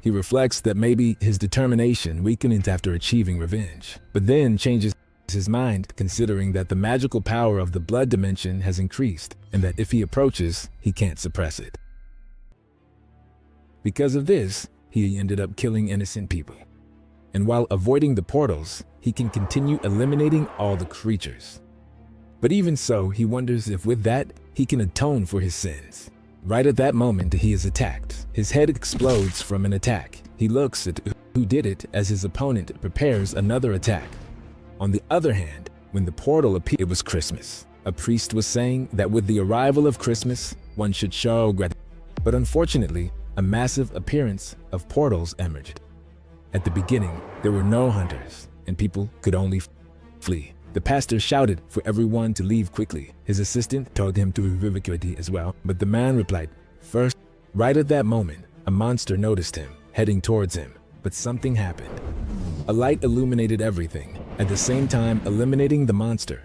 He reflects that maybe his determination weakened after achieving revenge, but then changes his mind considering that the magical power of the blood dimension has increased and that if he approaches, he can't suppress it. Because of this, he ended up killing innocent people. And while avoiding the portals, he can continue eliminating all the creatures. But even so, he wonders if with that, he can atone for his sins. Right at that moment, he is attacked. His head explodes from an attack. He looks at who did it as his opponent prepares another attack. On the other hand, when the portal appeared, it was Christmas. A priest was saying that with the arrival of Christmas, one should show gratitude. But unfortunately, a massive appearance of portals emerged. At the beginning, there were no hunters, and people could only flee. The pastor shouted for everyone to leave quickly. His assistant told him to evacuate as well, but the man replied, "First." Right at that moment, a monster noticed him, heading towards him, but something happened. A light illuminated everything, at the same time eliminating the monster.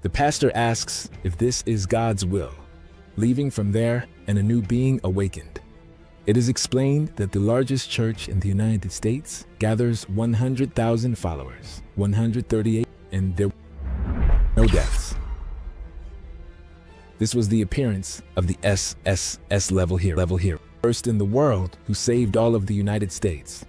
The pastor asks if this is God's will. Leaving from there, and a new being awakened. It is explained that the largest church in the United States gathers 100,000 followers, 138, and there were no deaths. This was the appearance of the SSS level hero, first in the world who saved all of the United States.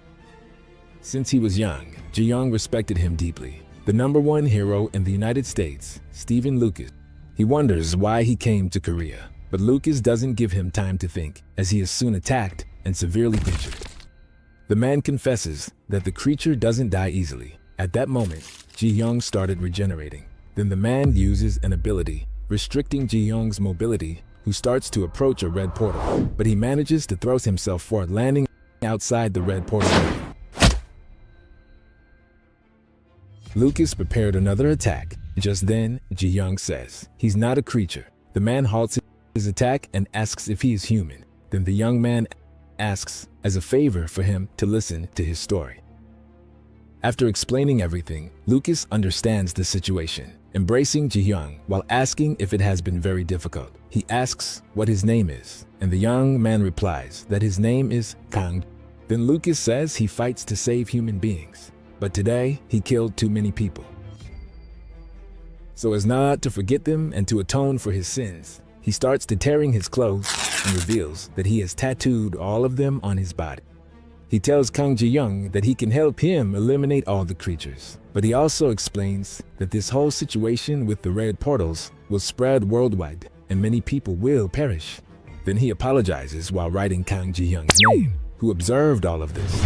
Since he was young, Ji-hyung respected him deeply. The #1 hero in the United States, Stephen Lucas. He wonders why he came to Korea. But Lucas doesn't give him time to think, as he is soon attacked and severely injured. The man confesses that the creature doesn't die easily. At that moment, Ji-hyung started regenerating. Then the man uses an ability, restricting Ji-hyung's mobility, who starts to approach a red portal, but he manages to throw himself forward, landing outside the red portal. Lucas prepared another attack. Just then, Ji-hyung says, he's not a creature. The man halts his attack and asks if he is human. Then the young man asks as a favor for him to listen to his story. After explaining everything, Lucas understands the situation, embracing Ji-hyung while asking if it has been very difficult. He asks what his name is, and the young man replies that his name is Kang. Then Lucas says he fights to save human beings, but today he killed too many people. So as not to forget them and to atone for his sins, he starts to tearing his clothes and reveals that he has tattooed all of them on his body. He tells Kang Ji-hyung that he can help him eliminate all the creatures, but he also explains that this whole situation with the red portals will spread worldwide and many people will perish. Then he apologizes while writing Kang Ji-hyung's name, who observed all of this.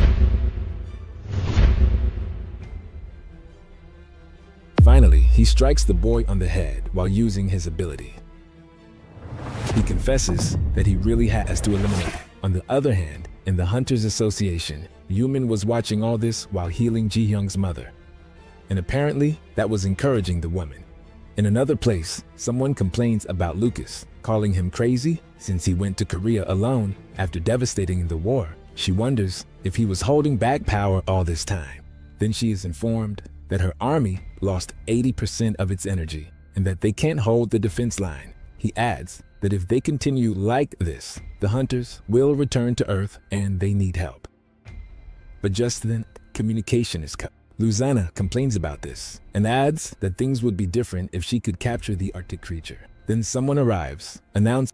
Finally, he strikes the boy on the head while using his ability. He confesses that he really has to eliminate it. On the other hand, in the Hunters Association, Yumin was watching all this while healing Ji-hyung's mother. And apparently, that was encouraging the woman. In another place, someone complains about Lucas, calling him crazy since he went to Korea alone after devastating the war. She wonders if he was holding back power all this time. Then she is informed that her army lost 80% of its energy and that they can't hold the defense line. He adds that if they continue like this, the hunters will return to Earth and they need help. But just then, communication is cut. Luzana complains about this and adds that things would be different if she could capture the Arctic creature. Then someone arrives, announcing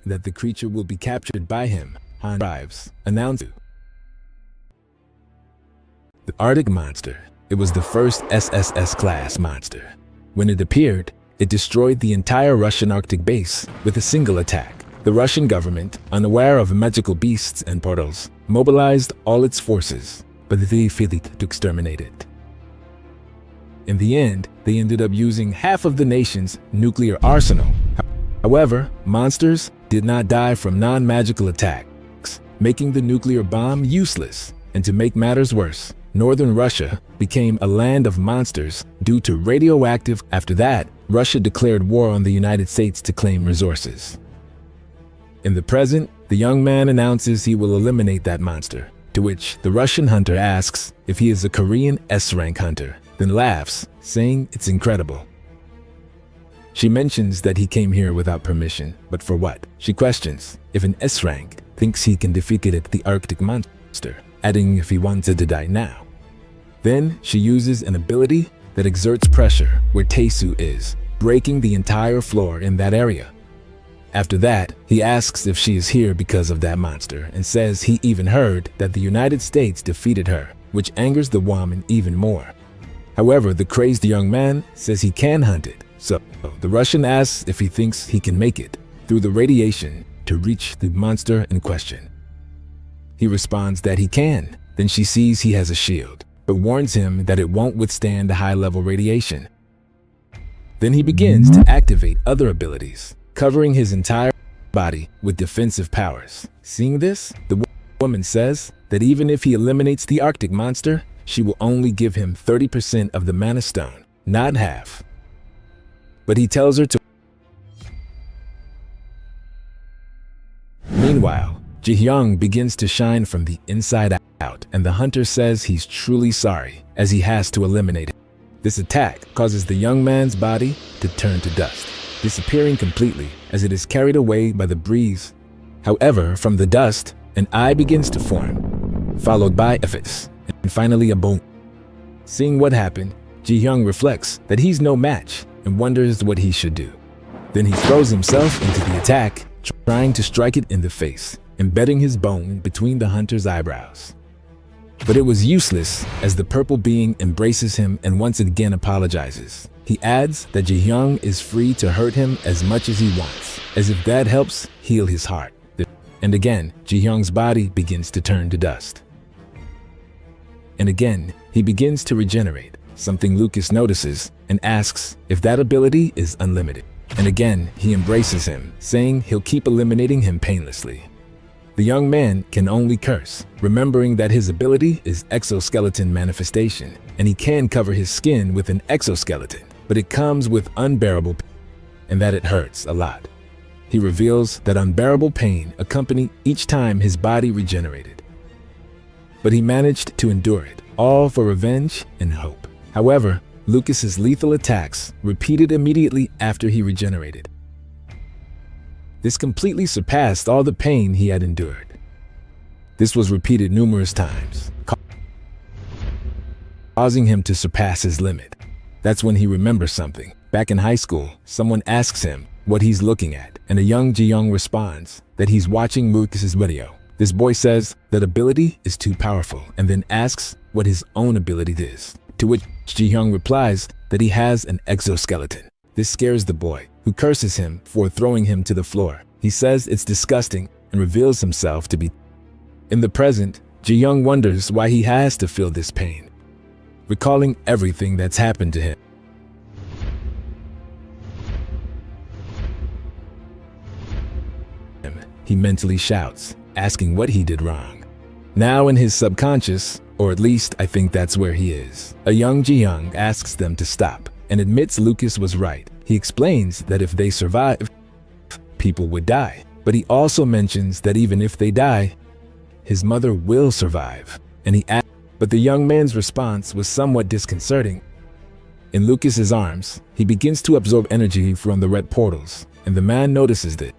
that the creature will be captured by him. Han arrives, announcing the Arctic monster. It was the first SSS-class monster. When it appeared, it destroyed the entire Russian Arctic base with a single attack. The Russian government, unaware of magical beasts and portals, mobilized all its forces, but they failed to exterminate it. In the end, they ended up using half of the nation's nuclear arsenal. However, monsters did not die from non-magical attacks, making the nuclear bomb useless. And to make matters worse, northern Russia became a land of monsters due to radioactive. After that, Russia declared war on the United States to claim resources. In the present, the young man announces he will eliminate that monster, to which the Russian hunter asks if he is a Korean S-rank hunter, then laughs, saying it's incredible. She mentions that he came here without permission, but for what? She questions if an S-rank thinks he can defeat the Arctic monster, adding if he wanted to die now. Then she uses an ability that exerts pressure where Taesu is, breaking the entire floor in that area. After that, he asks if she is here because of that monster and says he even heard that the United States defeated her, which angers the woman even more. However, the crazed young man says he can hunt it, so the Russian asks if he thinks he can make it through the radiation to reach the monster in question. He responds that he can. Then she sees he has a shield, but warns him that it won't withstand the high-level radiation. Then he begins to activate other abilities, covering his entire body with defensive powers. Seeing this, the woman says that even if he eliminates the Arctic monster, she will only give him 30% of the mana stone, not half. But he tells her to. Meanwhile, Ji-hyung begins to shine from the inside out, and the hunter says he's truly sorry as he has to eliminate it. This attack causes the young man's body to turn to dust, disappearing completely as it is carried away by the breeze. However, from the dust, an eye begins to form, followed by a face, and finally a bone. Seeing what happened, Ji-hyung reflects that he's no match and wonders what he should do. Then he throws himself into the attack, trying to strike it in the face, embedding his bone between the hunter's eyebrows. But it was useless as the purple being embraces him and once again apologizes. He adds that Ji-hyung is free to hurt him as much as he wants, as if that helps heal his heart. And again, Ji-hyung's body begins to turn to dust. And again, he begins to regenerate, something Lucas notices and asks if that ability is unlimited. And again, he embraces him, saying he'll keep eliminating him painlessly. The young man can only curse, remembering that his ability is exoskeleton manifestation, and he can cover his skin with an exoskeleton, but it comes with unbearable pain, and that it hurts a lot. He reveals that unbearable pain accompanied each time his body regenerated. But he managed to endure it, all for revenge and hope. However, Lucas's lethal attacks repeated immediately after he regenerated. This completely surpassed all the pain he had endured. This was repeated numerous times, causing him to surpass his limit. That's when he remembers something. Back in high school, someone asks him what he's looking at, and a young Ji-hyung responds that he's watching Lucas's video. This boy says that ability is too powerful and then asks what his own ability is, to which Ji-hyung replies that he has an exoskeleton. This scares the boy, who curses him for throwing him to the floor. He says it's disgusting and reveals himself to be. In the present, Ji-hyung wonders why he has to feel this pain, recalling everything that's happened to him. He mentally shouts, asking what he did wrong. Now in his subconscious, or at least I think that's where he is, a young Ji-hyung asks them to stop and admits Lucas was right. He explains that if they survive, people would die. But he also mentions that even if they die, his mother will survive. And he asks, but the young man's response was somewhat disconcerting. In Lucas's arms, he begins to absorb energy from the red portals, and the man notices this.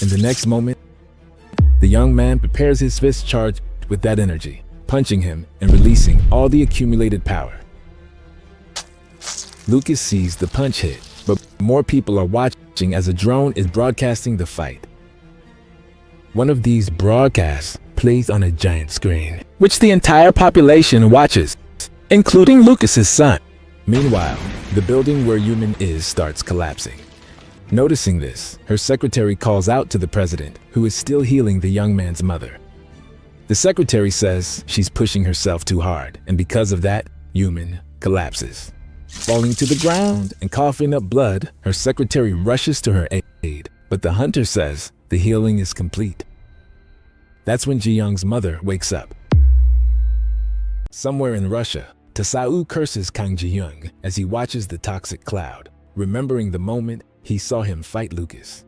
In the next moment, the young man prepares his fist charged with that energy, punching him and releasing all the accumulated power. Lucas sees the punch hit, but more people are watching as a drone is broadcasting the fight. One of these broadcasts plays on a giant screen, which the entire population watches, including Lucas's son. Meanwhile, the building where Yumin is starts collapsing. Noticing this, her secretary calls out to the president, who is still healing the young man's mother. The secretary says she's pushing herself too hard, and because of that, Yumin collapses. Falling to the ground and coughing up blood, her secretary rushes to her aid, but the hunter says the healing is complete. That's when Ji-young's mother wakes up. Somewhere in Russia, Tasao curses Kang Ji-young as he watches the toxic cloud, remembering the moment he saw him fight Lucas.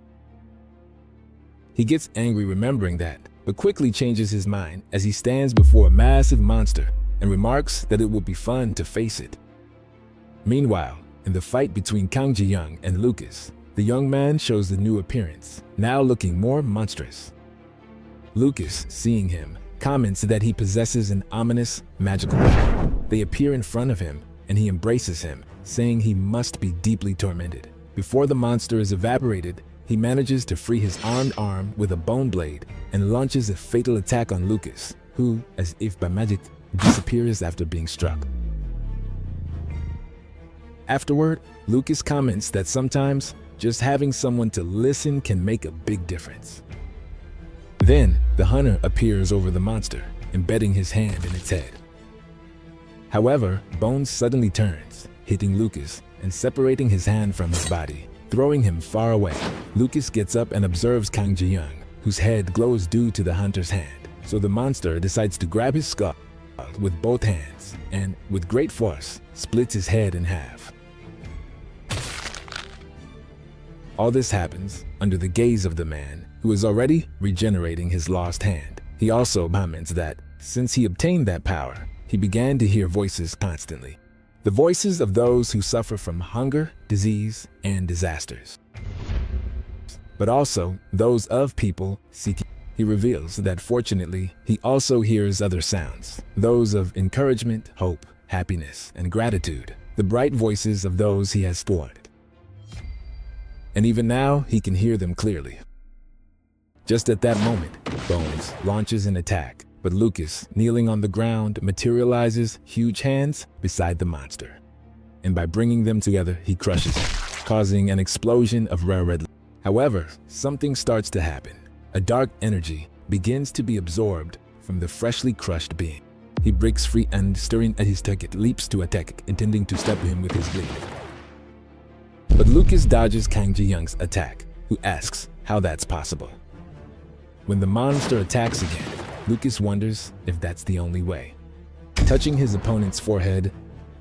He gets angry remembering that, but quickly changes his mind as he stands before a massive monster and remarks that it will be fun to face it. Meanwhile, in the fight between Kang Ji-young and Lucas, the young man shows a new appearance, now looking more monstrous. Lucas, seeing him, comments that he possesses an ominous, magical power. They appear in front of him, and he embraces him, saying he must be deeply tormented. Before the monster is evaporated, he manages to free his armed arm with a bone blade and launches a fatal attack on Lucas, who, as if by magic, disappears after being struck. Afterward, Lucas comments that sometimes just having someone to listen can make a big difference. Then, the hunter appears over the monster, embedding his hand in its head. However, Bones suddenly turns, hitting Lucas and separating his hand from his body, throwing him far away. Lucas gets up and observes Kang Ji-young, whose head glows due to the hunter's hand. So the monster decides to grab his skull with both hands and, with great force, splits his head in half. All this happens under the gaze of the man, who is already regenerating his lost hand. He also comments that, since he obtained that power, he began to hear voices constantly. The voices of those who suffer from hunger, disease, and disasters. But also those of people seeking. He reveals that fortunately, he also hears other sounds, those of encouragement, hope, happiness, and gratitude, the bright voices of those he has thwarted. And even now, he can hear them clearly. Just at that moment, Bones launches an attack, but Lucas, kneeling on the ground, materializes huge hands beside the monster. And by bringing them together, he crushes it, causing an explosion of rare red light. However, something starts to happen. A dark energy begins to be absorbed from the freshly crushed being. He breaks free and, stirring at his target, leaps to attack, intending to stab him with his blade. But Lucas dodges Kang Ji-young's attack, who asks how that's possible. When the monster attacks again, Lucas wonders if that's the only way. Touching his opponent's forehead,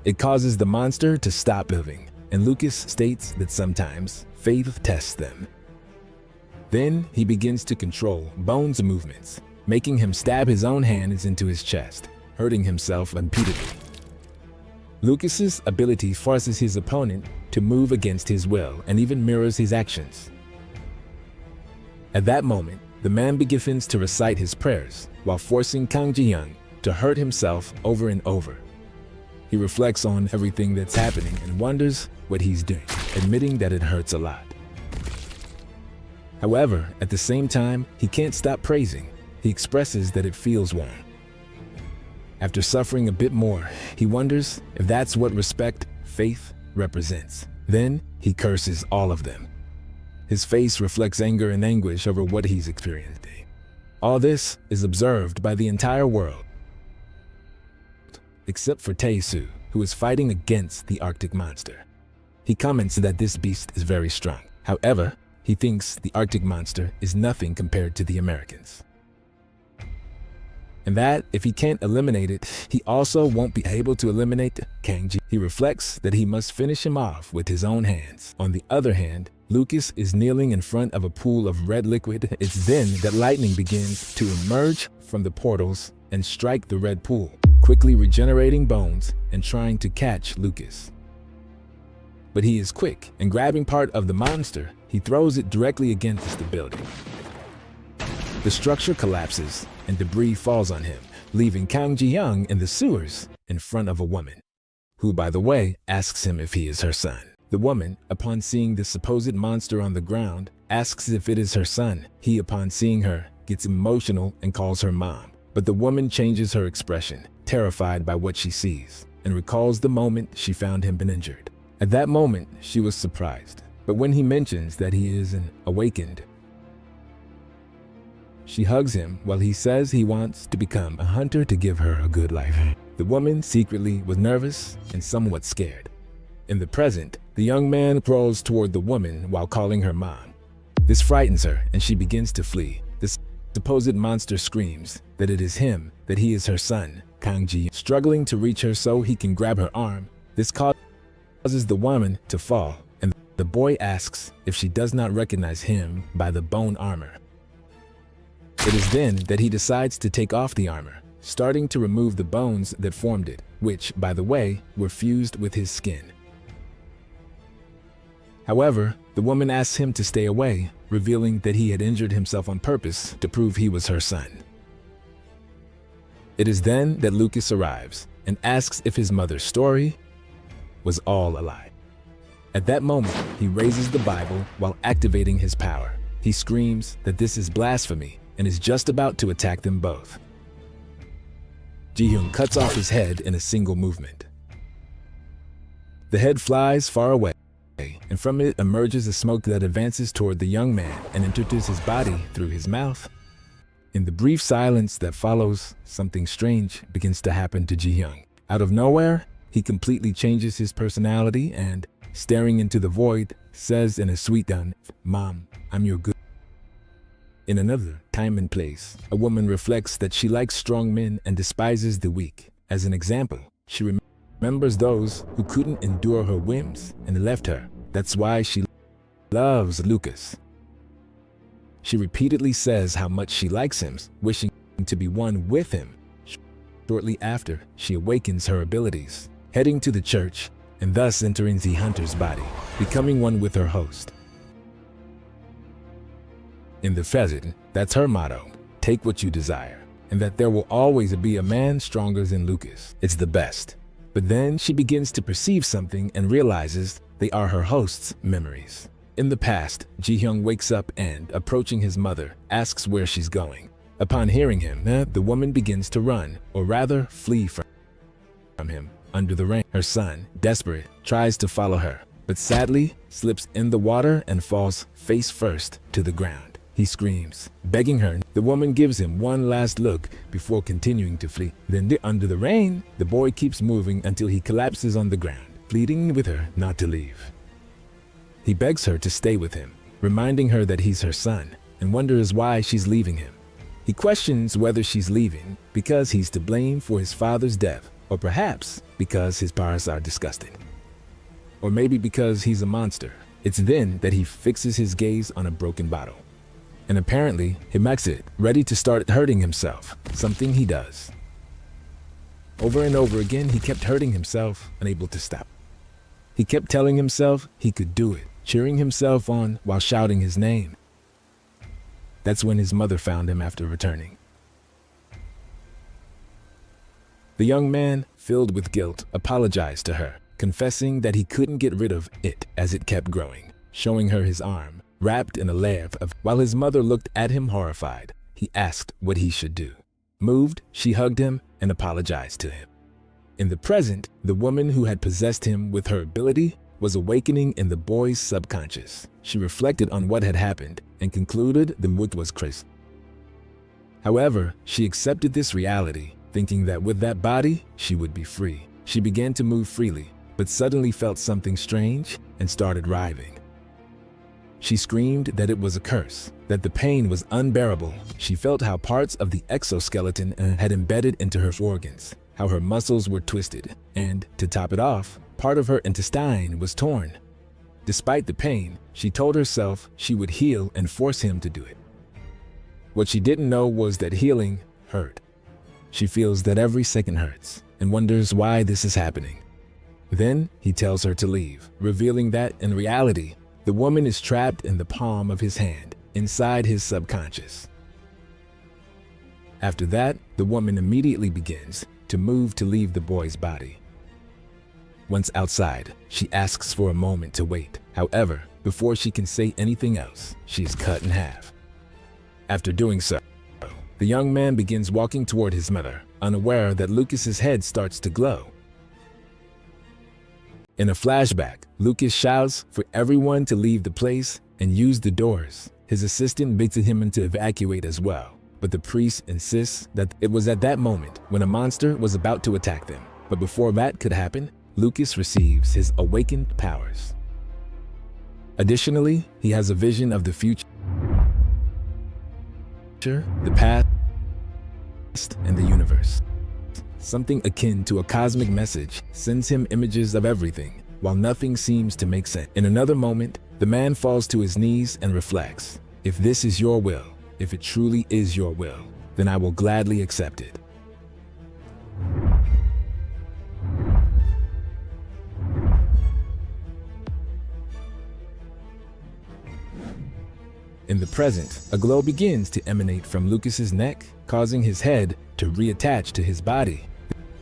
it causes the monster to stop moving, and Lucas states that sometimes faith tests them. Then he begins to control Bones' movements, making him stab his own hands into his chest, hurting himself repeatedly. Lucas's ability forces his opponent to move against his will and even mirrors his actions. At that moment, the man begins to recite his prayers while forcing Kang Ji-young to hurt himself over and over. He reflects on everything that's happening and wonders what he's doing, admitting that it hurts a lot. However, at the same time, he can't stop praising. He expresses that it feels warm. After suffering a bit more, he wonders if that's what respect, faith, represents. Then, he curses all of them. His face reflects anger and anguish over what he's experiencing. All this is observed by the entire world, except for Taesu, who is fighting against the Arctic monster. He comments that this beast is very strong. However, he thinks the Arctic monster is nothing compared to the Americans. And that, if he can't eliminate it, he also won't be able to eliminate Kang Ji. He reflects that he must finish him off with his own hands. On the other hand, Lucas is kneeling in front of a pool of red liquid. It's then that lightning begins to emerge from the portals and strike the red pool, quickly regenerating Bones and trying to catch Lucas. But he is quick, and grabbing part of the monster, he throws it directly against the building. The structure collapses, and debris falls on him, leaving Kang Ji-young in the sewers in front of a woman, who, by the way, asks him if he is her son. The woman, upon seeing the supposed monster on the ground, asks if it is her son. He, upon seeing her, gets emotional and calls her mom. But the woman changes her expression, terrified by what she sees, and recalls the moment she found him been injured. At that moment, she was surprised. But when he mentions that he is an awakened, she hugs him while he says he wants to become a hunter to give her a good life. The woman secretly was nervous and somewhat scared. In the present, the young man crawls toward the woman while calling her mom. This frightens her and she begins to flee. The supposed monster screams that it is him, that he is her son, Kang Ji, struggling to reach her so he can grab her arm. This causes the woman to fall, and the boy asks if she does not recognize him by the bone armor. It is then that he decides to take off the armor, starting to remove the bones that formed it, which, by the way, were fused with his skin. However, the woman asks him to stay away, revealing that he had injured himself on purpose to prove he was her son. It is then that Lucas arrives and asks if his mother's story was all a lie. At that moment, he raises the Bible while activating his power. He screams that this is blasphemy and is just about to attack them both. Ji-hyun cuts off his head in a single movement. The head flies far away, and from it emerges a smoke that advances toward the young man and enters his body through his mouth. In the brief silence that follows, something strange begins to happen to Ji-hyun. Out of nowhere, he completely changes his personality and, staring into the void, says in a sweet tone, "Mom, I'm your good." In another time and place, a woman reflects that she likes strong men and despises the weak. As an example, she remembers those who couldn't endure her whims and left her. That's why she loves Lucas. She repeatedly says how much she likes him, wishing to be one with him. Shortly after, she awakens her abilities, heading to the church, and thus entering the hunter's body, becoming one with her host. In the present, that's her motto, take what you desire, and that there will always be a man stronger than Lucas. It's the best. But then she begins to perceive something and realizes they are her host's memories. In the past, Ji-hyun wakes up and, approaching his mother, asks where she's going. Upon hearing him, the woman begins to run, or rather flee from him, under the rain. Her son, desperate, tries to follow her, but sadly slips in the water and falls face first to the ground. He screams, begging her. The woman gives him one last look before continuing to flee. Then, under the rain, the boy keeps moving until he collapses on the ground, pleading with her not to leave. He begs her to stay with him, reminding her that he's her son, and wonders why she's leaving him. He questions whether she's leaving because he's to blame for his father's death, or perhaps because his parents are disgusted. Or maybe because he's a monster. It's then that he fixes his gaze on a broken bottle. And apparently, he makes it, ready to start hurting himself, something he does. Over and over again, he kept hurting himself, unable to stop. He kept telling himself he could do it, cheering himself on while shouting his name. That's when his mother found him after returning. The young man, filled with guilt, apologized to her, confessing that he couldn't get rid of it as it kept growing, showing her his arm, wrapped in a layer of. While his mother looked at him horrified, he asked what he should do. Moved, she hugged him and apologized to him. In the present, the woman who had possessed him with her ability was awakening in the boy's subconscious. She reflected on what had happened and concluded the mood was crazy. However, she accepted this reality, thinking that with that body, she would be free. She began to move freely, but suddenly felt something strange and started writhing. She screamed that it was a curse, that the pain was unbearable. She felt how parts of the exoskeleton had embedded into her organs, how her muscles were twisted, and, to top it off, part of her intestine was torn. Despite the pain, she told herself she would heal and force him to do it. What she didn't know was that healing hurt. She feels that every second hurts and wonders why this is happening. Then he tells her to leave, revealing that, in reality, the woman is trapped in the palm of his hand, inside his subconscious. After that, the woman immediately begins to move to leave the boy's body. Once outside, she asks for a moment to wait. However, before she can say anything else, she is cut in half. After doing so, the young man begins walking toward his mother, unaware that Lucas's head starts to glow. In a flashback, Lucas shouts for everyone to leave the place and use the doors. His assistant begs him to evacuate as well, but the priest insists that it was at that moment when a monster was about to attack them. But before that could happen, Lucas receives his awakened powers. Additionally, he has a vision of the future, the past, and the universe. Something akin to a cosmic message sends him images of everything, while nothing seems to make sense. In another moment, the man falls to his knees and reflects, "If this is your will, if it truly is your will, then I will gladly accept it." In the present, a glow begins to emanate from Lucas's neck, causing his head to reattach to his body.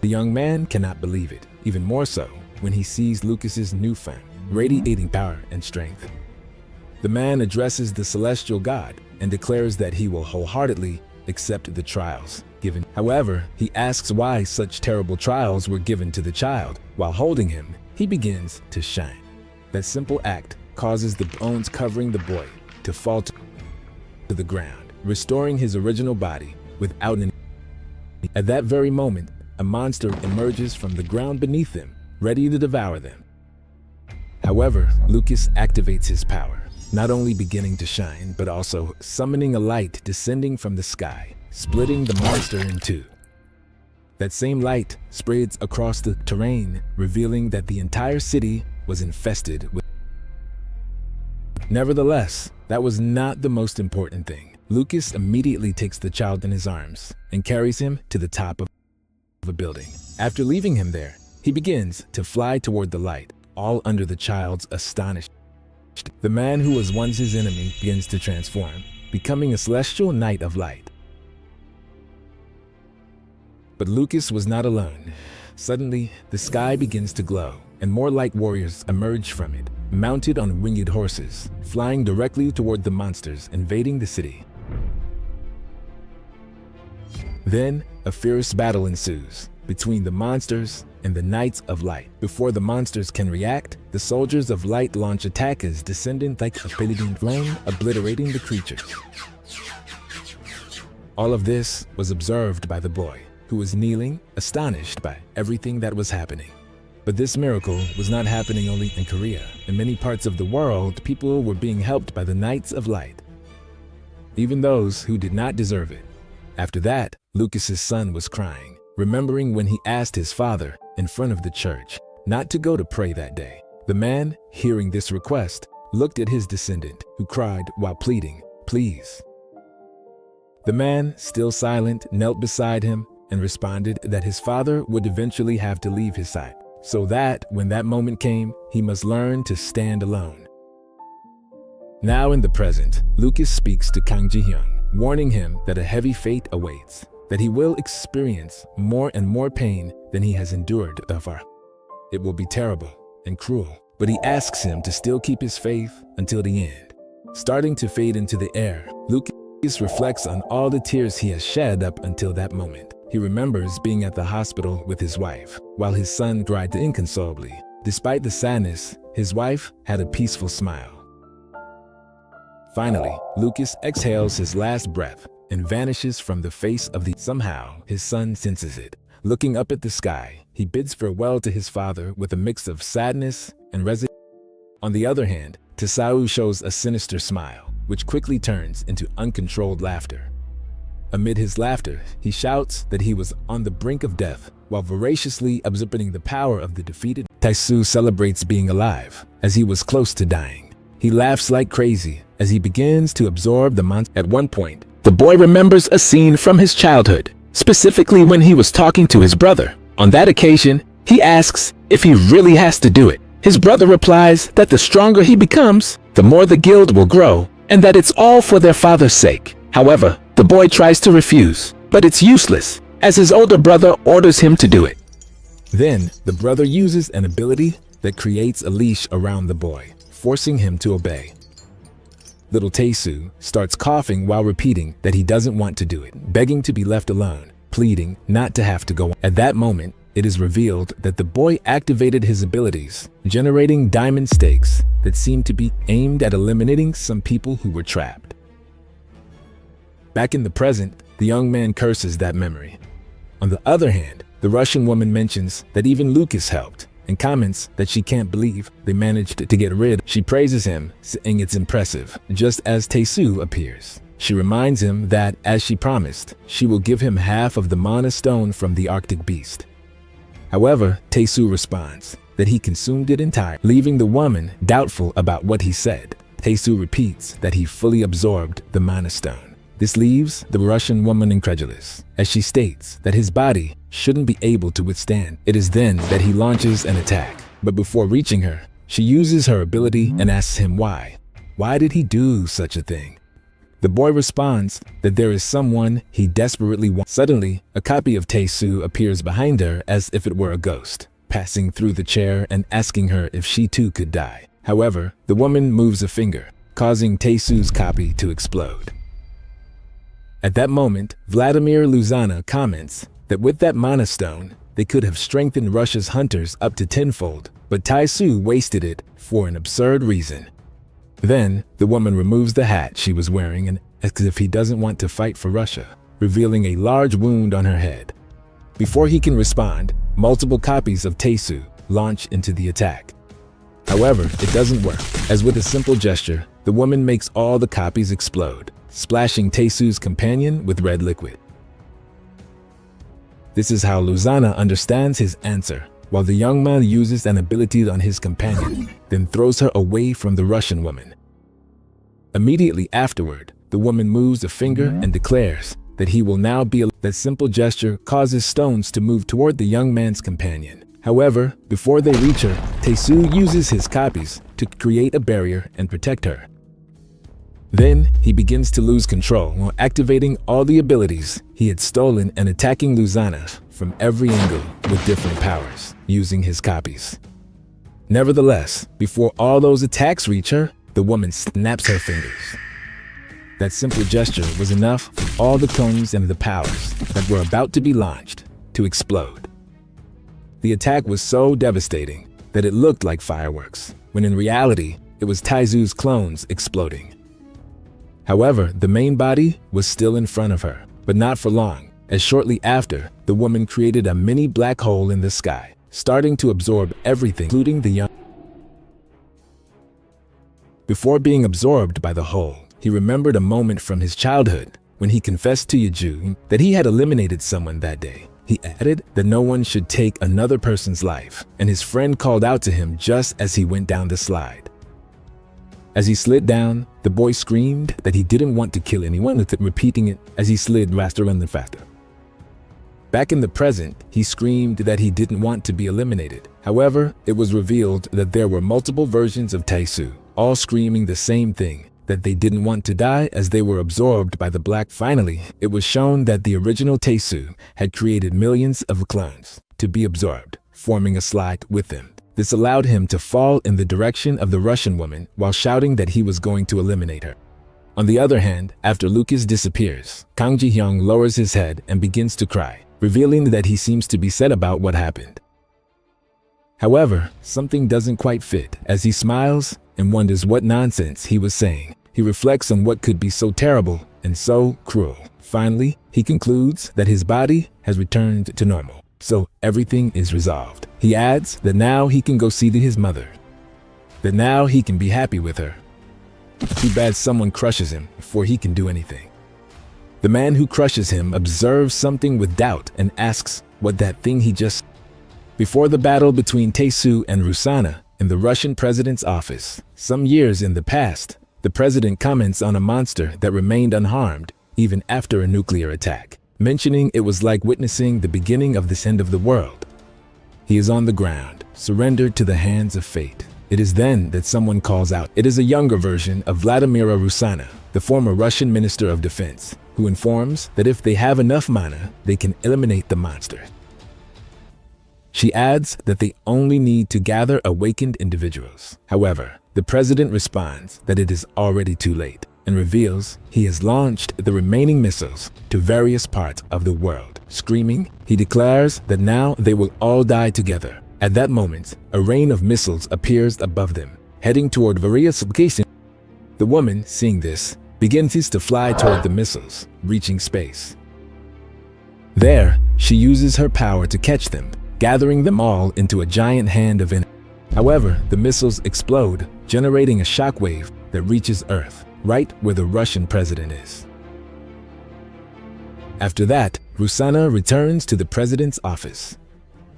The young man cannot believe it, even more so when he sees Lucas's newfound, radiating power and strength. The man addresses the celestial god and declares that he will wholeheartedly accept the trials given. However, he asks why such terrible trials were given to the child. While holding him, he begins to shine. That simple act causes the bones covering the boy to fall to the ground, restoring his original body without any. At that very moment, a monster emerges from the ground beneath them, ready to devour them. However, Lucas activates his power, not only beginning to shine, but also summoning a light descending from the sky, splitting the monster in two. That same light spreads across the terrain, revealing that the entire city was infested with. Nevertheless, that was not the most important thing. Lucas immediately takes the child in his arms and carries him to the top of a building. After leaving him there, he begins to fly toward the light, all under the child's astonished. The man who was once his enemy begins to transform, becoming a celestial knight of light. But Lucas was not alone. Suddenly, the sky begins to glow, and more light warriors emerge from it, mounted on winged horses, flying directly toward the monsters invading the city. Then, a fierce battle ensues between the monsters and the Knights of Light. Before the monsters can react, the soldiers of light launch attacks descending like a pelleting flame, obliterating the creatures. All of this was observed by the boy, who was kneeling, astonished by everything that was happening. But this miracle was not happening only in Korea. In many parts of the world, people were being helped by the Knights of Light, even those who did not deserve it. After that, Lucas's son was crying, remembering when he asked his father in front of the church not to go to pray that day. The man, hearing this request, looked at his descendant, who cried while pleading, "Please." The man, still silent, knelt beside him and responded that his father would eventually have to leave his side, so that when that moment came, he must learn to stand alone. Now in the present, Lucas speaks to Kang Ji-hyun, warning him that a heavy fate awaits, that he will experience more and more pain than he has endured thus far. It will be terrible and cruel, but he asks him to still keep his faith until the end. Starting to fade into the air, Lucas reflects on all the tears he has shed up until that moment. He remembers being at the hospital with his wife, while his son cried inconsolably. Despite the sadness, his wife had a peaceful smile. Finally, Lucas exhales his last breath and vanishes from the face of the. Somehow, his son senses it. Looking up at the sky, he bids farewell to his father with a mix of sadness and resignation. On the other hand, Tasao shows a sinister smile, which quickly turns into uncontrolled laughter. Amid his laughter, he shouts that he was on the brink of death, while voraciously absorbing the power of the defeated. Taisu celebrates being alive, as he was close to dying. He laughs like crazy as he begins to absorb the monster. At one point, the boy remembers a scene from his childhood, specifically when he was talking to his brother. On that occasion, he asks if he really has to do it. His brother replies that the stronger he becomes, the more the guild will grow, and that it's all for their father's sake. However, the boy tries to refuse, but it's useless, as his older brother orders him to do it. Then, the brother uses an ability that creates a leash around the boy, forcing him to obey. Little Tae-soo starts coughing while repeating that he doesn't want to do it, begging to be left alone, pleading not to have to go on. At that moment, it is revealed that the boy activated his abilities, generating diamond stakes that seemed to be aimed at eliminating some people who were trapped. Back in the present, the young man curses that memory. On the other hand, the Russian woman mentions that even Lucas helped and comments that she can't believe they managed to get rid. She praises him, saying it's impressive, just as Tae-soo appears. She reminds him that, as she promised, she will give him half of the mana stone from the Arctic beast. However, Tae-soo responds that he consumed it entirely, leaving the woman doubtful about what he said. Tae-soo repeats that he fully absorbed the mana stone. This leaves the Russian woman incredulous, as she states that his body shouldn't be able to withstand. It is then that he launches an attack, but before reaching her, she uses her ability and asks him why. Why did he do such a thing? The boy responds that there is someone he desperately wants. Suddenly, a copy of Tae-soo appears behind her as if it were a ghost, passing through the chair and asking her if she too could die. However, the woman moves a finger, causing Tae-soo's copy to explode. At that moment, Vladimir Luzana comments that with that mana stone, they could have strengthened Russia's hunters up to tenfold, but Tae-soo wasted it for an absurd reason. Then, the woman removes the hat she was wearing and asks if he doesn't want to fight for Russia, revealing a large wound on her head. Before he can respond, multiple copies of Tae-soo launch into the attack. However, it doesn't work, as with a simple gesture, the woman makes all the copies explode, splashing Tae-soo's companion with red liquid. This is how Luzana understands his answer, while the young man uses an ability on his companion, then throws her away from the Russian woman. Immediately afterward, the woman moves a finger and declares that he will now be. That simple gesture causes stones to move toward the young man's companion. However, before they reach her, Tae-soo uses his copies to create a barrier and protect her. Then, he begins to lose control while activating all the abilities he had stolen and attacking Luzana from every angle with different powers, using his copies. Nevertheless, before all those attacks reach her, the woman snaps her fingers. That simple gesture was enough for all the cones and the powers that were about to be launched to explode. The attack was so devastating that it looked like fireworks, when in reality, it was Tae-soo's clones exploding. However, the main body was still in front of her, but not for long, as shortly after, the woman created a mini black hole in the sky, starting to absorb everything, including the young. Before being absorbed by the hole, he remembered a moment from his childhood when he confessed to Yeju that he had eliminated someone that day. He added that no one should take another person's life, and his friend called out to him just as he went down the slide. As he slid down, the boy screamed that he didn't want to kill anyone, repeating it as he slid faster and faster. Back in the present, he screamed that he didn't want to be eliminated. However, it was revealed that there were multiple versions of Tae-soo, all screaming the same thing, that they didn't want to die as they were absorbed by the black. Finally, it was shown that the original Tae-soo had created millions of clones to be absorbed, forming a slide with them. This allowed him to fall in the direction of the Russian woman while shouting that he was going to eliminate her. On the other hand, after Lucas disappears, Kang Ji-hyung lowers his head and begins to cry, revealing that he seems to be sad about what happened. However, something doesn't quite fit as he smiles and wonders what nonsense he was saying. He reflects on what could be so terrible and so cruel. Finally, he concludes that his body has returned to normal, so everything is resolved. He adds that now he can go see his mother, that now he can be happy with her. Too bad someone crushes him before he can do anything. The man who crushes him observes something with doubt and asks what that thing he just. Before the battle between Tae-soo and Rusana in the Russian president's office, some years in the past, the president comments on a monster that remained unharmed even after a nuclear attack, mentioning it was like witnessing the beginning of this end of the world. He is on the ground, surrendered to the hands of fate. It is then that someone calls out. It is a younger version of Vladimira Rusana, the former Russian Minister of Defense, who informs that if they have enough mana, they can eliminate the monster. She adds that they only need to gather awakened individuals. However, the president responds that it is already too late and reveals he has launched the remaining missiles to various parts of the world. Screaming, he declares that now they will all die together. At that moment, a rain of missiles appears above them, heading toward various locations. The woman, seeing this, begins to fly toward the missiles, reaching space. There, she uses her power to catch them, gathering them all into a giant hand of energy. However, the missiles explode, generating a shockwave that reaches Earth, right where the Russian president is. After that, Rusana returns to the president's office.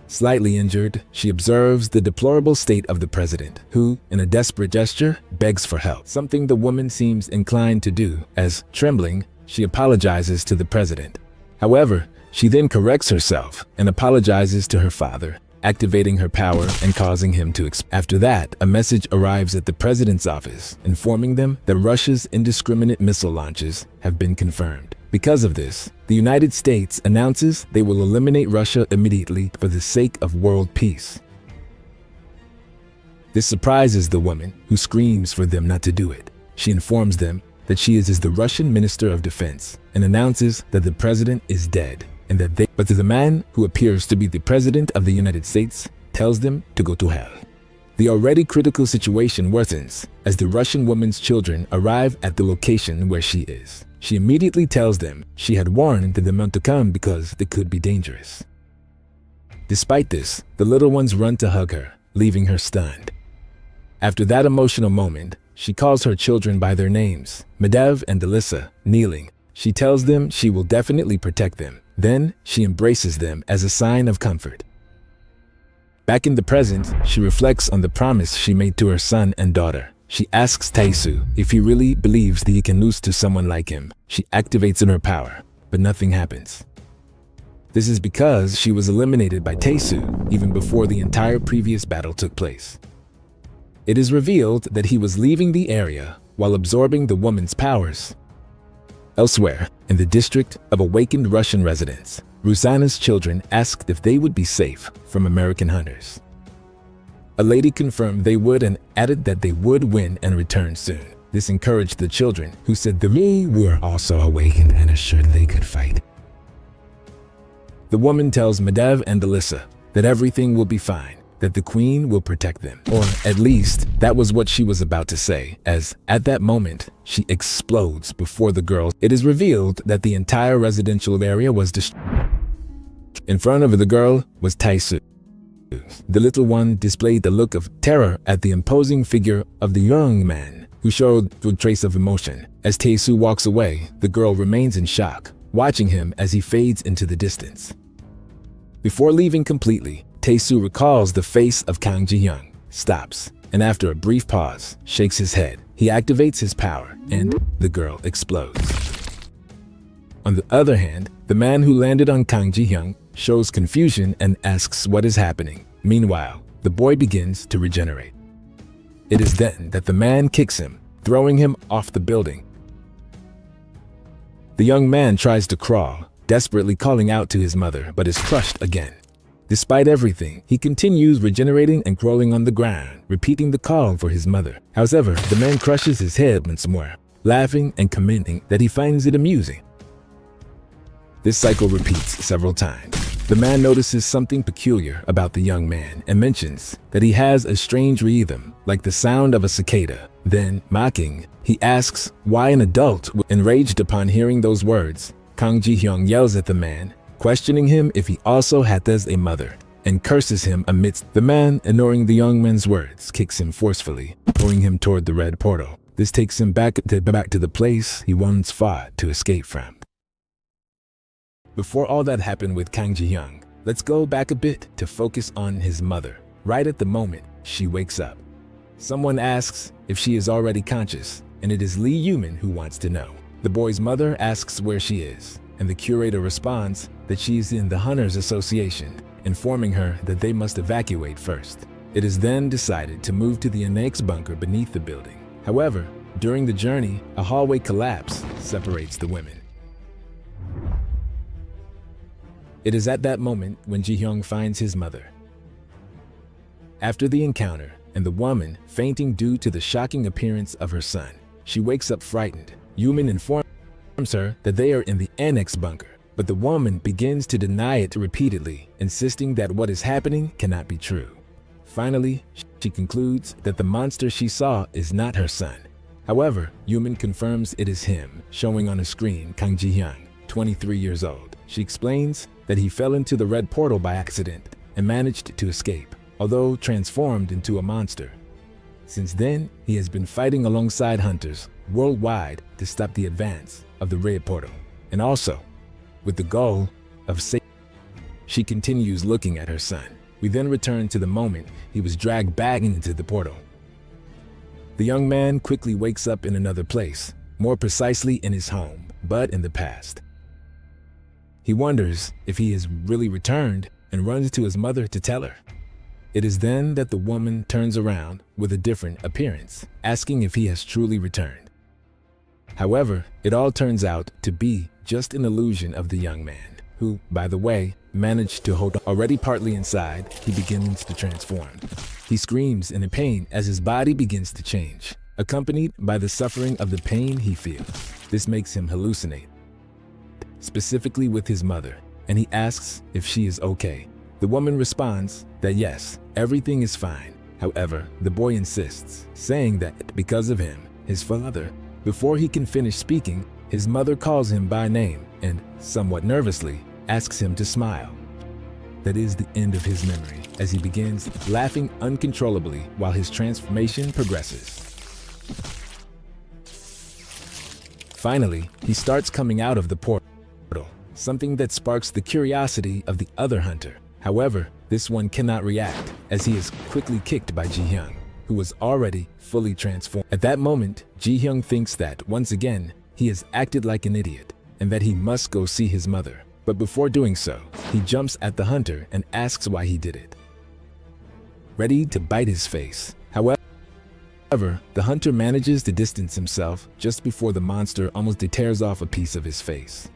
Slightly injured, she observes the deplorable state of the president, who, in a desperate gesture, begs for help, something the woman seems inclined to do, as, trembling, she apologizes to the president. However, she then corrects herself and apologizes to her father, activating her power and causing him to explode. After that, a message arrives at the president's office, informing them that Russia's indiscriminate missile launches have been confirmed. Because of this, the United States announces they will eliminate Russia immediately for the sake of world peace. This surprises the woman, who screams for them not to do it. She informs them that she is the Russian Minister of Defense and announces that the president is dead and that but the man who appears to be the president of the United States tells them to go to hell. The already critical situation worsens as the Russian woman's children arrive at the location where she is. She immediately tells them she had warned them not to come because they could be dangerous. Despite this, the little ones run to hug her, leaving her stunned. After that emotional moment, she calls her children by their names, Medev and Alyssa, kneeling. She tells them she will definitely protect them. Then she embraces them as a sign of comfort. Back in the present, she reflects on the promise she made to her son and daughter. She asks Taesu if he really believes that he can lose to someone like him. She activates in her power, but nothing happens. This is because she was eliminated by Taesu even before the entire previous battle took place. It is revealed that he was leaving the area while absorbing the woman's powers. Elsewhere, in the district of awakened Russian residents, Rusana's children asked if they would be safe from American hunters. A lady confirmed they would and added that they would win and return soon. This encouraged the children, who said they were also awakened and assured they could fight. The woman tells Medev and Alyssa that everything will be fine, that the queen will protect them. Or at least, that was what she was about to say, as at that moment, she explodes before the girls. It is revealed that the entire residential area was destroyed. In front of the girl was Taesu. The little one displayed the look of terror at the imposing figure of the young man, who showed a trace of emotion. As Taesu walks away, the girl remains in shock, watching him as he fades into the distance. Before leaving completely, Taesu recalls the face of Kang Ji-hyung, stops, and after a brief pause, shakes his head. He activates his power, and the girl explodes. On the other hand, the man who landed on Kang Ji-hyung shows confusion and asks what is happening. Meanwhile, the boy begins to regenerate. It is then that the man kicks him, throwing him off the building. The young man tries to crawl, desperately calling out to his mother, but is crushed again. Despite everything, he continues regenerating and crawling on the ground, repeating the call for his mother. However, the man crushes his head once more, laughing and commenting that he finds it amusing. This cycle repeats several times. The man notices something peculiar about the young man and mentions that he has a strange rhythm, like the sound of a cicada. Then, mocking, he asks why an adult. Enraged upon hearing those words, Kang Ji-hyung yells at the man, questioning him if he also has a mother, and curses him amidst. The man, ignoring the young man's words, kicks him forcefully, pulling him toward the red portal. This takes him back to the place he once fought to escape from. Before all that happened with Kang Ji-hyung, let's go back a bit to focus on his mother. Right at the moment, she wakes up. Someone asks if she is already conscious, and it is Lee Yumin who wants to know. The boy's mother asks where she is, and the curator responds that she is in the Hunters Association, informing her that they must evacuate first. It is then decided to move to the annex bunker beneath the building. However, during the journey, a hallway collapse separates the women. It is at that moment when Ji-hyung finds his mother. After the encounter, and the woman fainting due to the shocking appearance of her son, she wakes up frightened. Yumin informs her that they are in the annex bunker, but the woman begins to deny it repeatedly, insisting that what is happening cannot be true. Finally, she concludes that the monster she saw is not her son. However, Yumin confirms it is him, showing on a screen Kang Ji-hyung, 23 years old. She explains that he fell into the red portal by accident and managed to escape, although transformed into a monster. Since then, he has been fighting alongside hunters worldwide to stop the advance of the red portal, and also with the goal of saving. She continues looking at her son. We then return to the moment he was dragged back into the portal. The young man quickly wakes up in another place, more precisely in his home, but in the past. He wonders if he has really returned and runs to his mother to tell her. It is then that the woman turns around with a different appearance, asking if he has truly returned. However, it all turns out to be just an illusion of the young man, who, by the way, managed to hold on. Already partly inside, he begins to transform. He screams in pain as his body begins to change, accompanied by the suffering of the pain he feels. This makes him hallucinate, specifically with his mother, and he asks if she is okay. The woman responds that yes, everything is fine. However, the boy insists, saying that because of him, his father, before he can finish speaking, his mother calls him by name and, somewhat nervously, asks him to smile. That is the end of his memory, as he begins laughing uncontrollably while his transformation progresses. Finally, he starts coming out of the portal, something that sparks the curiosity of the other hunter. However, this one cannot react, as he is quickly kicked by Ji-hyung, who was already fully transformed. At that moment, Ji-hyung thinks that, once again, he has acted like an idiot, and that he must go see his mother. But before doing so, he jumps at the hunter and asks why he did it, ready to bite his face. However, the hunter manages to distance himself just before the monster almost tears off a piece of his face.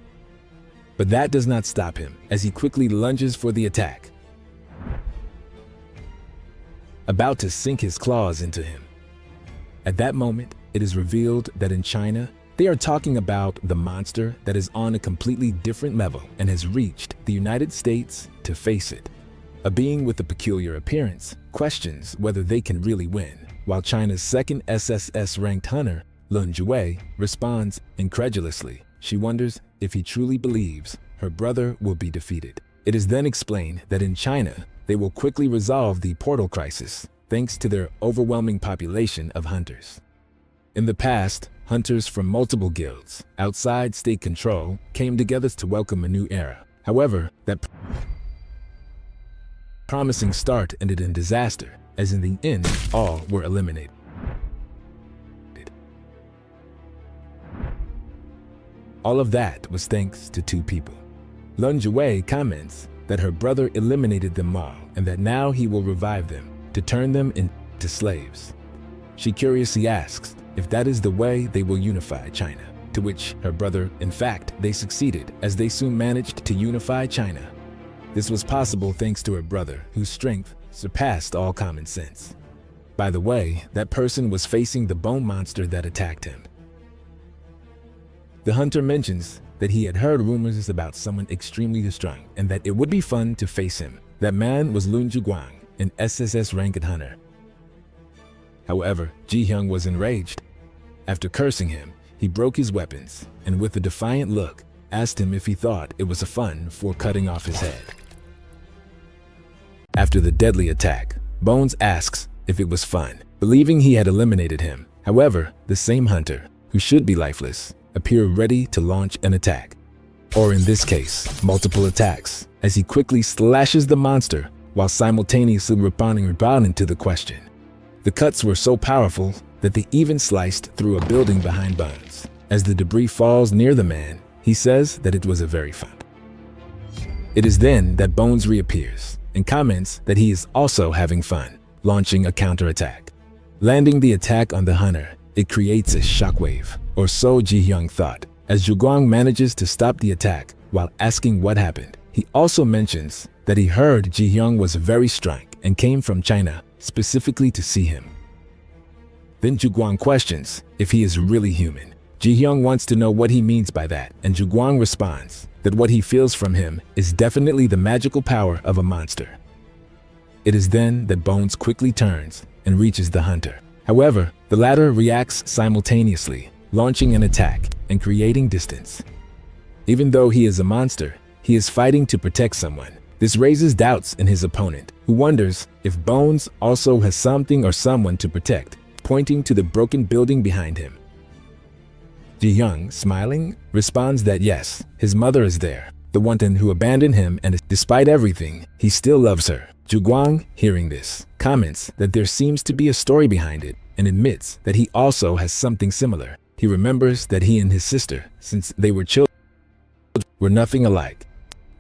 But that does not stop him, as he quickly lunges for the attack, about to sink his claws into him. At that moment, it is revealed that in China, they are talking about the monster that is on a completely different level and has reached the United States to face it. A being with a peculiar appearance questions whether they can really win, while China's second SSS-ranked hunter, Lun Jue, responds incredulously. She wonders if he truly believes her brother will be defeated. It is then explained that in China, they will quickly resolve the portal crisis thanks to their overwhelming population of hunters. In the past, hunters from multiple guilds outside state control came together to welcome a new era. However, that promising start ended in disaster, as in the end, all were eliminated. All of that was thanks to two people. Lun Jue comments that her brother eliminated them all and that now he will revive them to turn them into slaves. She curiously asks if that is the way they will unify China, to which her brother, in fact, they succeeded, as they soon managed to unify China. This was possible thanks to her brother, whose strength surpassed all common sense. By the way, that person was facing the bone monster that attacked him. The hunter mentions that he had heard rumors about someone extremely strong and that it would be fun to face him. That man was Lun Juguang, an SSS-ranked hunter. However, Ji-hyung was enraged. After cursing him, he broke his weapons and with a defiant look, asked him if he thought it was a fun for cutting off his head. After the deadly attack, Bones asks if it was fun, believing he had eliminated him. However, the same hunter, who should be lifeless, appeared ready to launch an attack. Or in this case, multiple attacks, as he quickly slashes the monster while simultaneously responding to the question. The cuts were so powerful that they even sliced through a building behind Bones. As the debris falls near the man, he says that it was a very fun. It is then that Bones reappears and comments that he is also having fun, launching a counterattack. Landing the attack on the hunter, it creates a shockwave, or so Ji-hyung thought. As Juguang manages to stop the attack while asking what happened, He also mentions that he heard Ji-hyung was very strong and came from China specifically to see him. Then Ju-gwang questions if he is really human. Ji-hyung wants to know what he means by that, and Ju-gwang responds that what he feels from him is definitely the magical power of a monster. It is then that Bones quickly turns and reaches the hunter. However, the latter reacts simultaneously, launching an attack and creating distance. Even though he is a monster, he is fighting to protect someone. This raises doubts in his opponent, who wonders if Bones also has something or someone to protect, pointing to the broken building behind him. Ji-hyung, smiling, responds that yes, his mother is there, the one who abandoned him, and despite everything, he still loves her. Ju-gwang, hearing this, comments that there seems to be a story behind it and admits that he also has something similar. He remembers that he and his sister, since they were children, were nothing alike.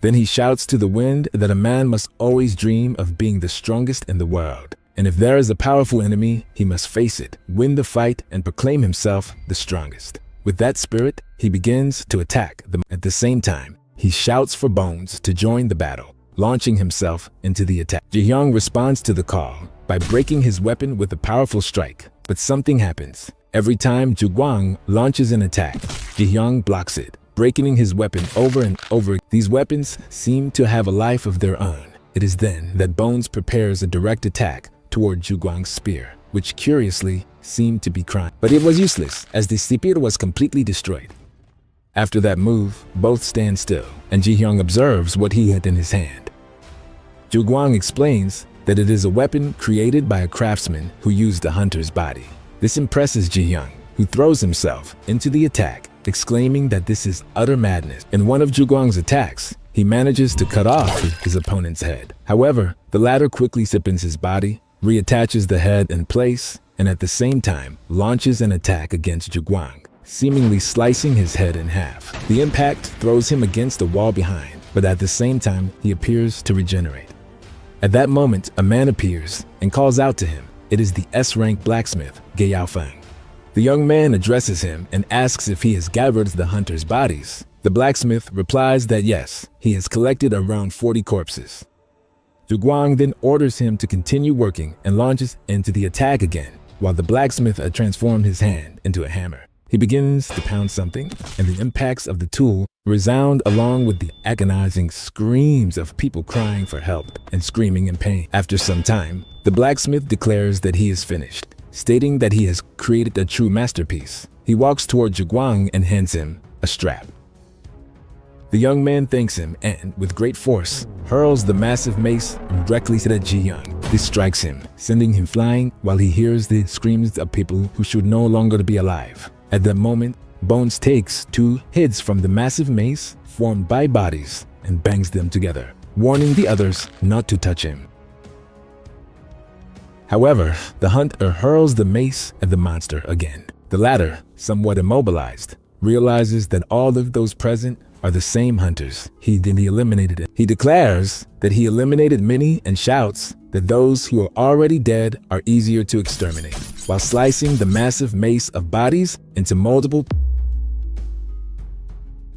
Then he shouts to the wind that a man must always dream of being the strongest in the world, and if there is a powerful enemy, he must face it, win the fight, and proclaim himself the strongest. With that spirit, he begins to attack them. At the same time, he shouts for Bones to join the battle, launching himself into the attack. Ji-hyung responds to the call by breaking his weapon with a powerful strike, but something happens. Every time Ju-gwang launches an attack, Ji-hyung blocks it, breaking his weapon over and over. These weapons seem to have a life of their own. It is then that Bones prepares a direct attack toward Ju-gwang's spear, which curiously seemed to be crying. But it was useless, as the spear was completely destroyed. After that move, both stand still, and Ji-hyung observes what he had in his hand. Ju-gwang explains that it is a weapon created by a craftsman who used a hunter's body. This impresses Ji-hyung, who throws himself into the attack, exclaiming that this is utter madness. In one of Ju-gwang's attacks, he manages to cut off his opponent's head. However, the latter quickly zips his body, reattaches the head in place, and at the same time launches an attack against Ju-gwang, seemingly slicing his head in half. The impact throws him against the wall behind, but at the same time he appears to regenerate. At that moment, a man appears and calls out to him. It is the S-rank blacksmith, Ge Yaofeng. The young man addresses him and asks if he has gathered the hunter's bodies. The blacksmith replies that yes, he has collected around 40 corpses. Ju-gwang then orders him to continue working and launches into the attack again, while the blacksmith had transformed his hand into a hammer. He begins to pound something, and the impacts of the tool resound along with the agonizing screams of people crying for help and screaming in pain. After some time, the blacksmith declares that he is finished, stating that he has created a true masterpiece. He walks toward Ju-gwang and hands him a strap. The young man thanks him and, with great force, hurls the massive mace directly at Ji-hyung. This strikes him, sending him flying while he hears the screams of people who should no longer be alive. At that moment, Bones takes two heads from the massive mace formed by bodies and bangs them together, warning the others not to touch him. However, the hunter hurls the mace at the monster again. The latter, somewhat immobilized, realizes that all of those present are the same hunters he eliminated. He declares that he eliminated many and shouts that those who are already dead are easier to exterminate, while slicing the massive mace of bodies into multiple.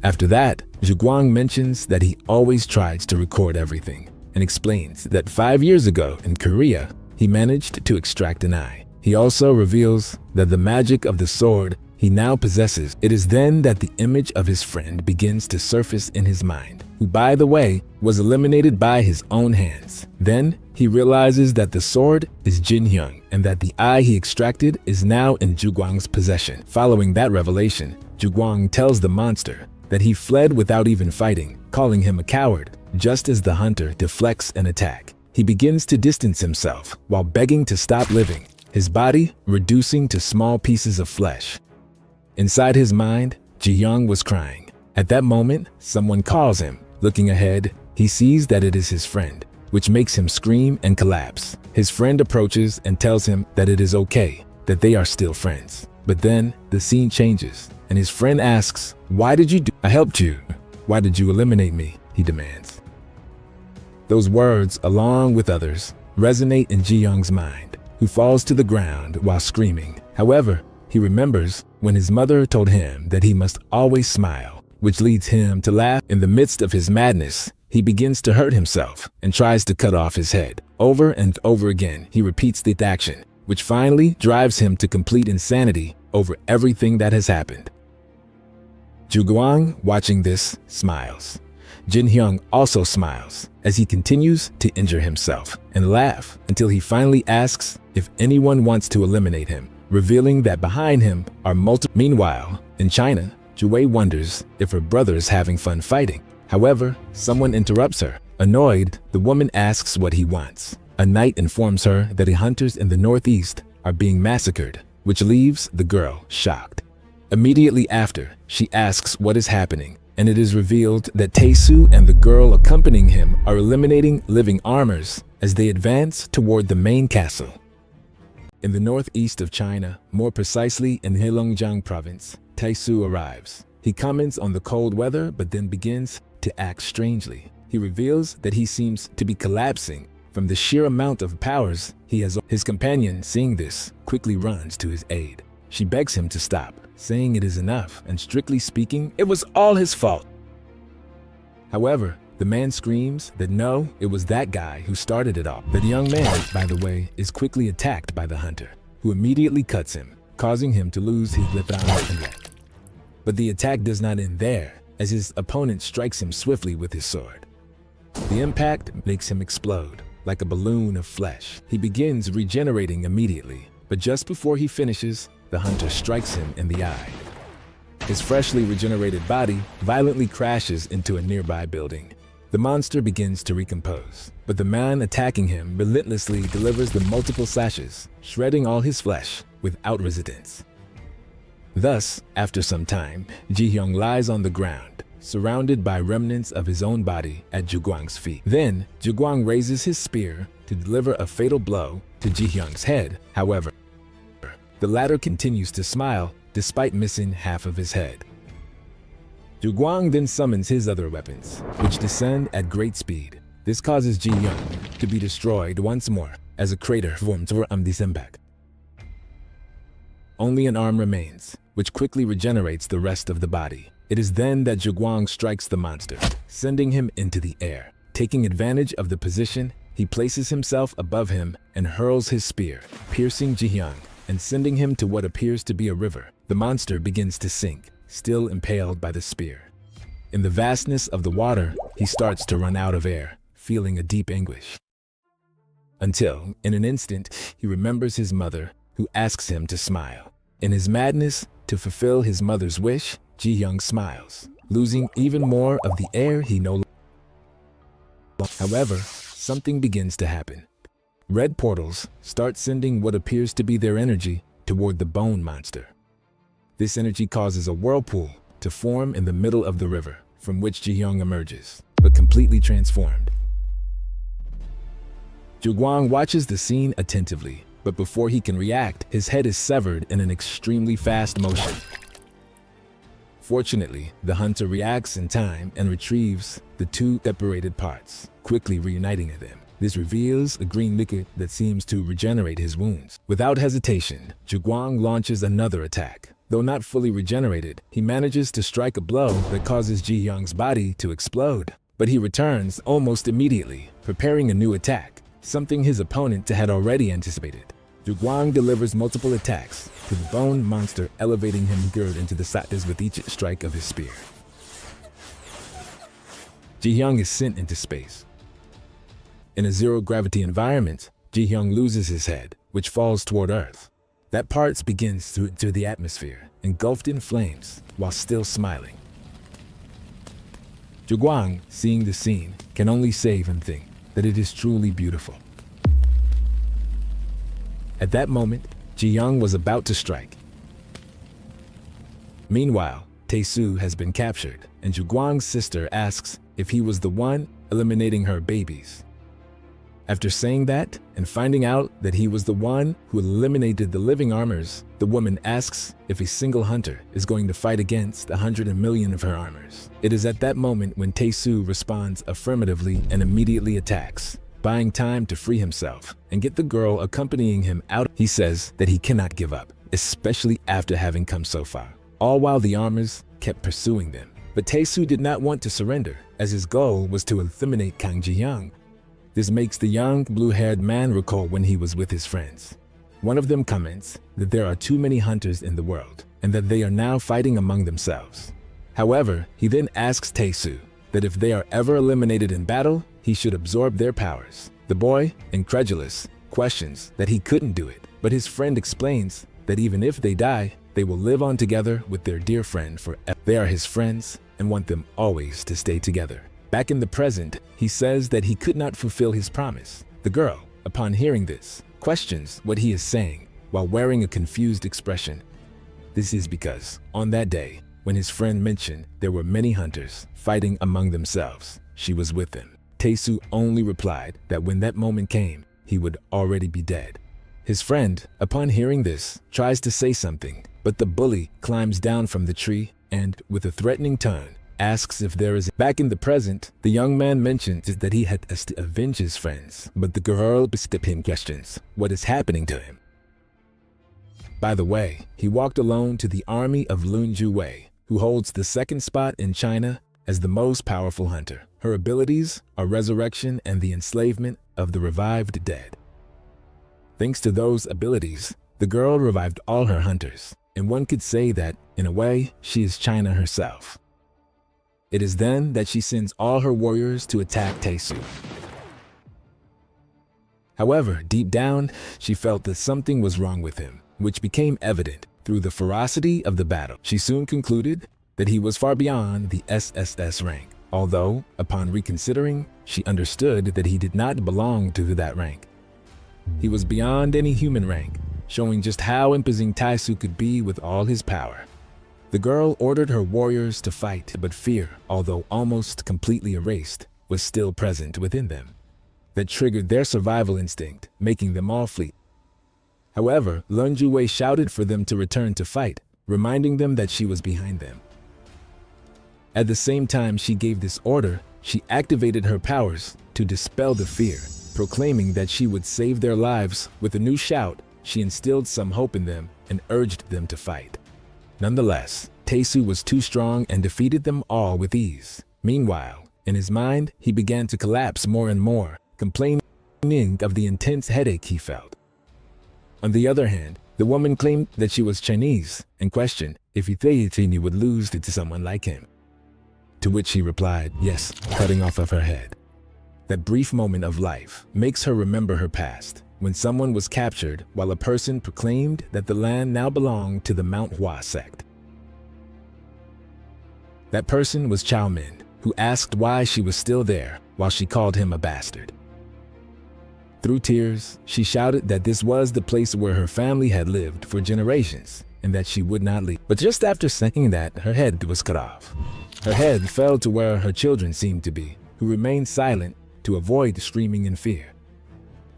After that, Ju-gwang mentions that he always tries to record everything and explains that 5 years ago in Korea, he managed to extract an eye. He also reveals that the magic of the sword he now possesses. It is then that the image of his friend begins to surface in his mind, who, by the way, was eliminated by his own hands. Then he realizes that the sword is Jin-hyung and that the eye he extracted is now in Ju-gwang's possession. Following that revelation, Ju-gwang tells the monster that he fled without even fighting, calling him a coward. Just as the hunter deflects an attack, he begins to distance himself while begging to stop living, his body reducing to small pieces of flesh. Inside his mind, Ji-hyung was crying. At that moment, someone calls him. Looking ahead, he sees that it is his friend, which makes him scream and collapse. His friend approaches and tells him that it is okay, that they are still friends. But then the scene changes, and his friend asks, "Why did you do? I helped you. Why did you eliminate me?" he demands. Those words, along with others, resonate in Ji-hyung's mind, who falls to the ground while screaming. However, he remembers when his mother told him that he must always smile, which leads him to laugh. In the midst of his madness, he begins to hurt himself and tries to cut off his head. Over and over again, he repeats the action, which finally drives him to complete insanity over everything that has happened. Juguang, watching this, smiles. Jin Hyung also smiles as he continues to injure himself and laugh until he finally asks if anyone wants to eliminate him, revealing that behind him are multiple. Meanwhile, in China, Jue wonders if her brother is having fun fighting. However, someone interrupts her. Annoyed, the woman asks what he wants. A knight informs her that the hunters in the northeast are being massacred, which leaves the girl shocked. Immediately after, she asks what is happening, and it is revealed that Tae-soo and the girl accompanying him are eliminating living armors as they advance toward the main castle. In the northeast of China, more precisely in Heilongjiang province, Tae-soo arrives. He comments on the cold weather but then begins to act strangely. He reveals that he seems to be collapsing from the sheer amount of powers he has. His companion, seeing this, quickly runs to his aid. She begs him to stop, saying it is enough, and strictly speaking, it was all his fault. However, the man screams that no, it was that guy who started it all. The young man, by the way, is quickly attacked by the hunter, who immediately cuts him, causing him to lose his left arm and leg. But the attack does not end there, as his opponent strikes him swiftly with his sword. The impact makes him explode, like a balloon of flesh. He begins regenerating immediately, but just before he finishes, the hunter strikes him in the eye. His freshly regenerated body violently crashes into a nearby building. The monster begins to recompose, but the man attacking him relentlessly delivers the multiple slashes, shredding all his flesh without resistance. Thus, after some time, Ji-hyung lies on the ground, surrounded by remnants of his own body at Juguang's feet. Then, Juguang raises his spear to deliver a fatal blow to Ji-hyung's head. However, the latter continues to smile despite missing half of his head. Juguang then summons his other weapons, which descend at great speed. This causes Ji-hyung to be destroyed once more as a crater forms from this impact. Only an arm remains, which quickly regenerates the rest of the body. It is then that Juguang strikes the monster, sending him into the air. Taking advantage of the position, he places himself above him and hurls his spear, piercing Ji-hyung and sending him to what appears to be a river. The monster begins to sink, still impaled by the spear. In the vastness of the water, he starts to run out of air, feeling a deep anguish. Until, in an instant, he remembers his mother, who asks him to smile. In his madness, to fulfill his mother's wish, Ji-hyung smiles, losing even more of the air he no longer. However, something begins to happen. Red portals start sending what appears to be their energy toward the bone monster. This energy causes a whirlpool to form in the middle of the river, from which Ji-hyung emerges, but completely transformed. Juguang watches the scene attentively, but before he can react, his head is severed in an extremely fast motion. Fortunately, the hunter reacts in time and retrieves the two separated parts, quickly reuniting them. This reveals a green liquid that seems to regenerate his wounds. Without hesitation, Juguang launches another attack. Though not fully regenerated, he manages to strike a blow that causes Ji-hyung's body to explode. But he returns almost immediately, preparing a new attack, something his opponent had already anticipated. Juguang delivers multiple attacks to the bone monster, elevating him gird into the sides with each strike of his spear. Ji-hyung is sent into space. In a zero-gravity environment, Ji-hyung loses his head, which falls toward Earth. That part begins to enter the atmosphere, engulfed in flames, while still smiling. Juguang, seeing the scene, can only say and think that it is truly beautiful. At that moment, Ji-hyung was about to strike. Meanwhile, Tae-soo has been captured, and Juguang's sister asks if he was the one eliminating her babies. After saying that, and finding out that he was the one who eliminated the living armors, the woman asks if a single hunter is going to fight against 100 million of her armors. It is at that moment when Tae-soo responds affirmatively and immediately attacks, buying time to free himself and get the girl accompanying him out. He says that he cannot give up, especially after having come so far, all while the armors kept pursuing them. But Tae-soo did not want to surrender, as his goal was to eliminate Kang Ji-hyung. This makes the young, blue-haired man recall when he was with his friends. One of them comments that there are too many hunters in the world, and that they are now fighting among themselves. However, he then asks Tae-soo that if they are ever eliminated in battle, he should absorb their powers. The boy, incredulous, questions that he couldn't do it, but his friend explains that even if they die, they will live on together with their dear friend forever. They are his friends and want them always to stay together. Back in the present, he says that he could not fulfill his promise. The girl, upon hearing this, questions what he is saying while wearing a confused expression. This is because, on that day, when his friend mentioned there were many hunters fighting among themselves, she was with them. Tae-soo only replied that when that moment came, he would already be dead. His friend, upon hearing this, tries to say something, but the bully climbs down from the tree and, with a threatening tone, asks if there is. Back in the present, the young man mentions that he had to avenge his friends, but the girl beside him questions what is happening to him. By the way, he walked alone to the army of Lun Ju-wei, who holds the second spot in China as the most powerful hunter. Her abilities are resurrection and the enslavement of the revived dead. Thanks to those abilities, the girl revived all her hunters, and one could say that, in a way, she is China herself. It is then that she sends all her warriors to attack Tae-soo. However, deep down, she felt that something was wrong with him, which became evident through the ferocity of the battle. She soon concluded that he was far beyond the SSS rank, although, upon reconsidering, she understood that he did not belong to that rank. He was beyond any human rank, showing just how imposing Tae-soo could be with all his power. The girl ordered her warriors to fight, but fear, although almost completely erased, was still present within them. That triggered their survival instinct, making them all flee. However, Lun Ju-wei shouted for them to return to fight, reminding them that she was behind them. At the same time she gave this order, she activated her powers to dispel the fear, proclaiming that she would save their lives. With a new shout, she instilled some hope in them and urged them to fight. Nonetheless, Tae-soo was too strong and defeated them all with ease. Meanwhile, in his mind, he began to collapse more and more, complaining of the intense headache he felt. On the other hand, the woman claimed that she was Chinese and questioned if he would lose to someone like him. To which he replied, yes, cutting off of her head. That brief moment of life makes her remember her past, when someone was captured while a person proclaimed that the land now belonged to the Manhwa sect. That person was Chow Min, who asked why she was still there while she called him a bastard. Through tears, she shouted that this was the place where her family had lived for generations and that she would not leave. But just after saying that, her head was cut off. Her head fell to where her children seemed to be, who remained silent to avoid screaming in fear.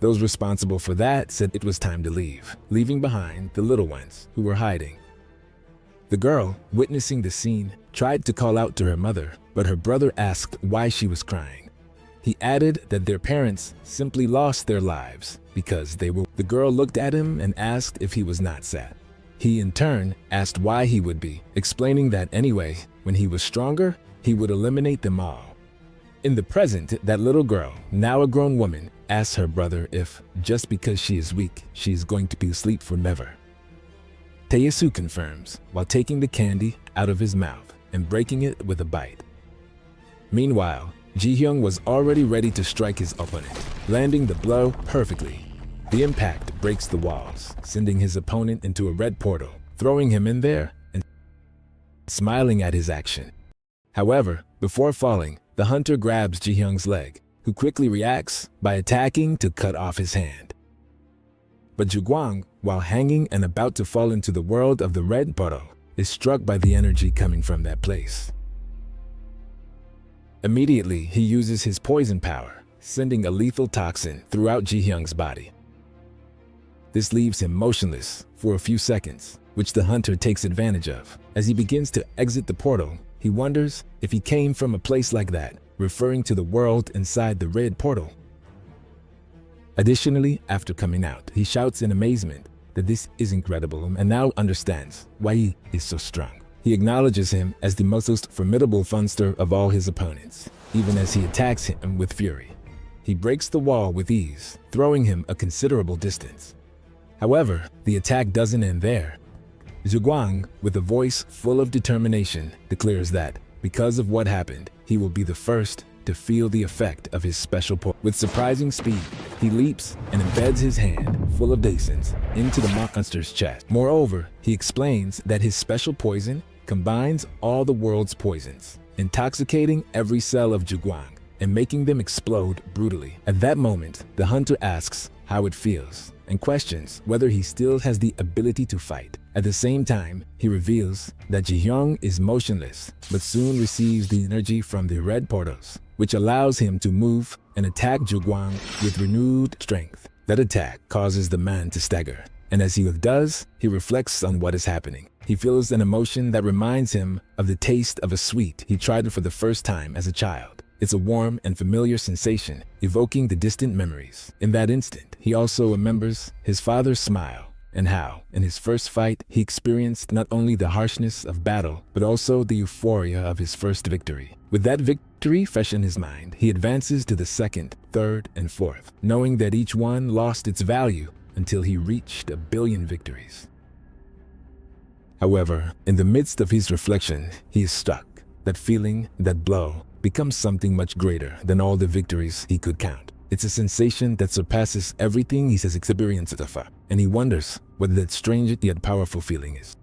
Those responsible for that said it was time to leave, leaving behind the little ones who were hiding. The girl, witnessing the scene, tried to call out to her mother, but her brother asked why she was crying. He added that their parents simply lost their lives because they were. The girl looked at him and asked if he was not sad. He in turn asked why he would be, explaining that anyway, when he was stronger, he would eliminate them all. In the present, that little girl, now a grown woman, asks her brother if, just because she is weak, she is going to be asleep forever. Tae-soo confirms while taking the candy out of his mouth and breaking it with a bite. Meanwhile, Ji-hyung was already ready to strike his opponent, landing the blow perfectly. The impact breaks the walls, sending his opponent into a red portal, throwing him in there and smiling at his action. However, before falling, the hunter grabs Ji-hyung's leg, who quickly reacts by attacking to cut off his hand. But Ju-gwang, while hanging and about to fall into the world of the red portal, is struck by the energy coming from that place. Immediately, he uses his poison power, sending a lethal toxin throughout Ji-hyung's body. This leaves him motionless for a few seconds, which the hunter takes advantage of. As he begins to exit the portal, he wonders if he came from a place like that, referring to the world inside the red portal. Additionally, after coming out, he shouts in amazement that this is incredible and now understands why he is so strong. He acknowledges him as the most formidable funster of all his opponents, even as he attacks him with fury. He breaks the wall with ease, throwing him a considerable distance. However, the attack doesn't end there. Zhuguang, with a voice full of determination, declares that, because of what happened, he will be the first to feel the effect of his special poison. With surprising speed, he leaps and embeds his hand, full of basins, into the monster's chest. Moreover, he explains that his special poison combines all the world's poisons, intoxicating every cell of Zhuguang and making them explode brutally. At that moment, the hunter asks how it feels and questions whether he still has the ability to fight. At the same time, he reveals that Jihyung is motionless, but soon receives the energy from the red portals, which allows him to move and attack Zhuguang with renewed strength. That attack causes the man to stagger, and as he does, he reflects on what is happening. He feels an emotion that reminds him of the taste of a sweet he tried for the first time as a child. It's a warm and familiar sensation, evoking the distant memories. In that instant, he also remembers his father's smile and how, in his first fight, he experienced not only the harshness of battle, but also the euphoria of his first victory. With that victory fresh in his mind, he advances to the second, third, and fourth, knowing that each one lost its value until he reached 1 billion victories. However, in the midst of his reflection, he is struck. That feeling, that blow, becomes something much greater than all the victories he could count. It's a sensation that surpasses everything he has experienced so far, and he wonders what that strange yet powerful feeling is.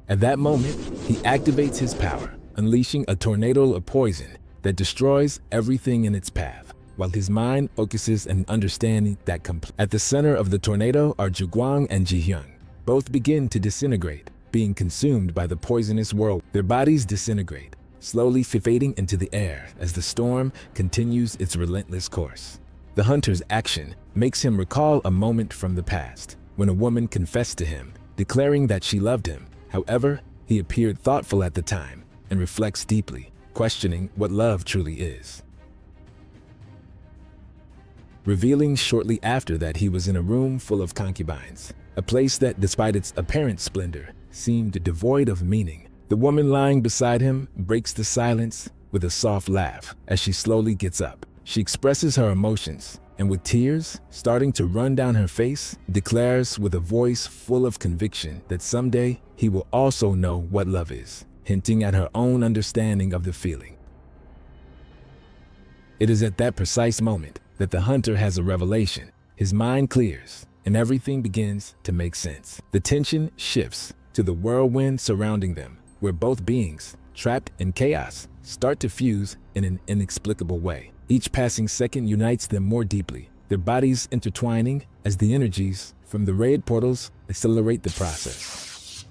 At that moment, he activates his power, unleashing a tornado of poison that destroys everything in its path, while his mind focuses on understanding that at the center of the tornado are Zhuguang and Jihyung. Both begin to disintegrate, being consumed by the poisonous whirl. Their bodies disintegrate, slowly fading into the air as the storm continues its relentless course. The hunter's action makes him recall a moment from the past, when a woman confessed to him, declaring that she loved him. However, he appeared thoughtful at the time and reflects deeply, questioning what love truly is. Revealing shortly after that he was in a room full of concubines, a place that, despite its apparent splendor, seemed devoid of meaning. The woman lying beside him breaks the silence with a soft laugh as she slowly gets up. She expresses her emotions and, with tears starting to run down her face, declares with a voice full of conviction that someday he will also know what love is, hinting at her own understanding of the feeling. It is at that precise moment that the hunter has a revelation. His mind clears and everything begins to make sense. The tension shifts to the whirlwind surrounding them, where both beings, trapped in chaos, start to fuse in an inexplicable way. Each passing second unites them more deeply, their bodies intertwining as the energies from the red portals accelerate the process.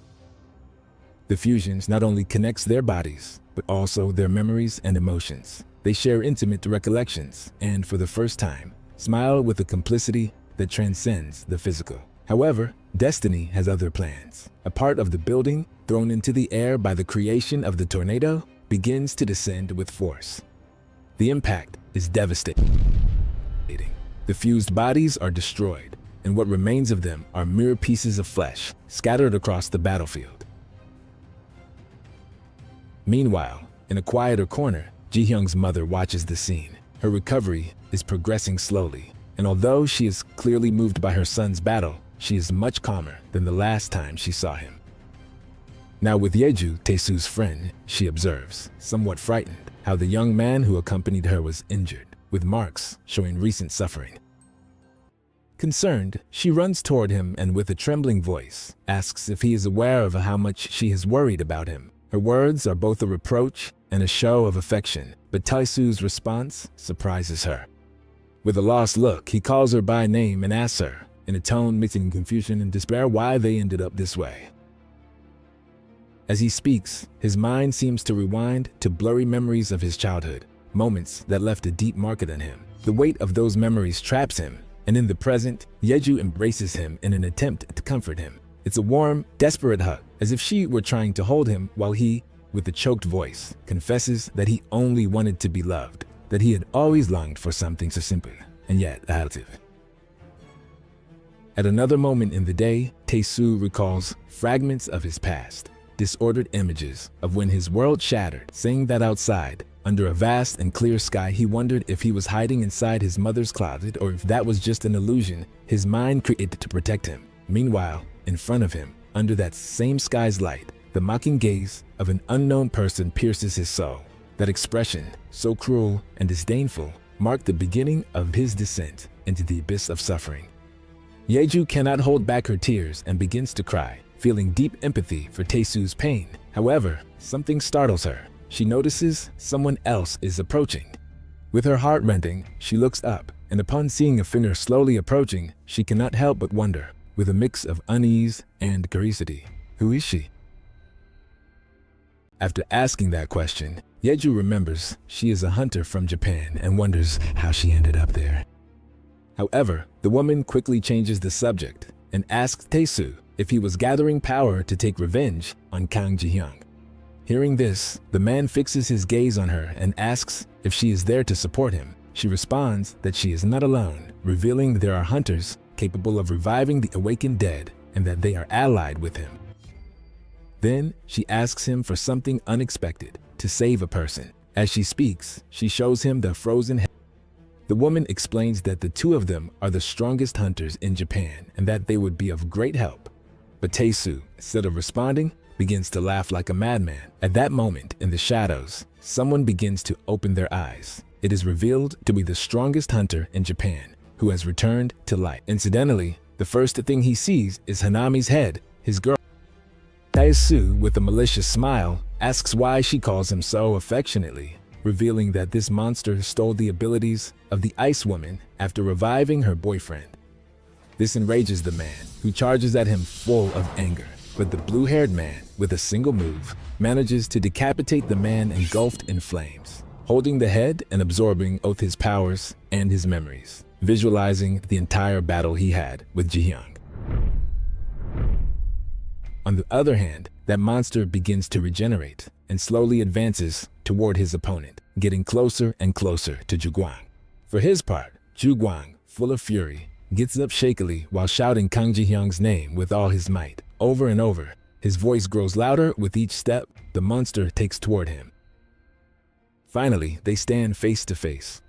The fusions not only connects their bodies, but also their memories and emotions. They share intimate recollections and, for the first time, smile with a complicity that transcends the physical. However, destiny has other plans. A part of the building, thrown into the air by the creation of the tornado, begins to descend with force. The impact is devastating. The fused bodies are destroyed, and what remains of them are mere pieces of flesh scattered across the battlefield. Meanwhile, in a quieter corner, Jihyung's mother watches the scene. Her recovery is progressing slowly, and although she is clearly moved by her son's battle, she is much calmer than the last time she saw him. Now with Yeju, Taesu's friend, she observes, somewhat frightened, how the young man who accompanied her was injured, with marks showing recent suffering. Concerned, she runs toward him and with a trembling voice, asks if he is aware of how much she has worried about him. Her words are both a reproach and a show of affection, but Taesu's response surprises her. With a lost look, he calls her by name and asks her, in a tone mixing confusion and despair, why they ended up this way. As he speaks, his mind seems to rewind to blurry memories of his childhood, moments that left a deep mark on him. The weight of those memories traps him, and in the present, Yeju embraces him in an attempt to comfort him. It's a warm, desperate hug, as if she were trying to hold him while he, with a choked voice, confesses that he only wanted to be loved, that he had always longed for something so simple and yet additive. At another moment in the day, Taesu recalls fragments of his past, disordered images of when his world shattered, saying that outside, under a vast and clear sky, he wondered if he was hiding inside his mother's closet or if that was just an illusion his mind created to protect him. Meanwhile, in front of him, under that same sky's light, the mocking gaze of an unknown person pierces his soul. That expression, so cruel and disdainful, marked the beginning of his descent into the abyss of suffering. Yeju cannot hold back her tears and begins to cry, feeling deep empathy for Taesu's pain. However, something startles her. She notices someone else is approaching. With her heart rending, she looks up, and upon seeing a figure slowly approaching, she cannot help but wonder, with a mix of unease and curiosity, who is she? After asking that question, Yeju remembers she is a hunter from Japan and wonders how she ended up there. However, the woman quickly changes the subject and asks Taesu if he was gathering power to take revenge on Kang Ji-hyung. Hearing this, the man fixes his gaze on her and asks if she is there to support him. She responds that she is not alone, revealing there are hunters capable of reviving the awakened dead and that they are allied with him. Then she asks him for something unexpected, to save a person. As she speaks, she shows him the frozen head. The woman explains that the two of them are the strongest hunters in Japan and that they would be of great help. But Taesu, instead of responding, begins to laugh like a madman. At that moment, in the shadows, someone begins to open their eyes. It is revealed to be the strongest hunter in Japan, who has returned to life. Incidentally, the first thing he sees is Hanami's head, his girl. Taesu, with a malicious smile, asks why she calls him so affectionately, revealing that this monster stole the abilities of the Ice Woman after reviving her boyfriend. This enrages the man, who charges at him full of anger. But the blue-haired man, with a single move, manages to decapitate the man engulfed in flames, holding the head and absorbing both his powers and his memories, visualizing the entire battle he had with Ji-hyung. On the other hand, that monster begins to regenerate and slowly advances toward his opponent, getting closer and closer to Ju-gwang. For his part, Ju-gwang, full of fury, gets up shakily while shouting Kang Ji-hyung's name with all his might. Over and over, his voice grows louder with each step the monster takes toward him. Finally, they stand face to face.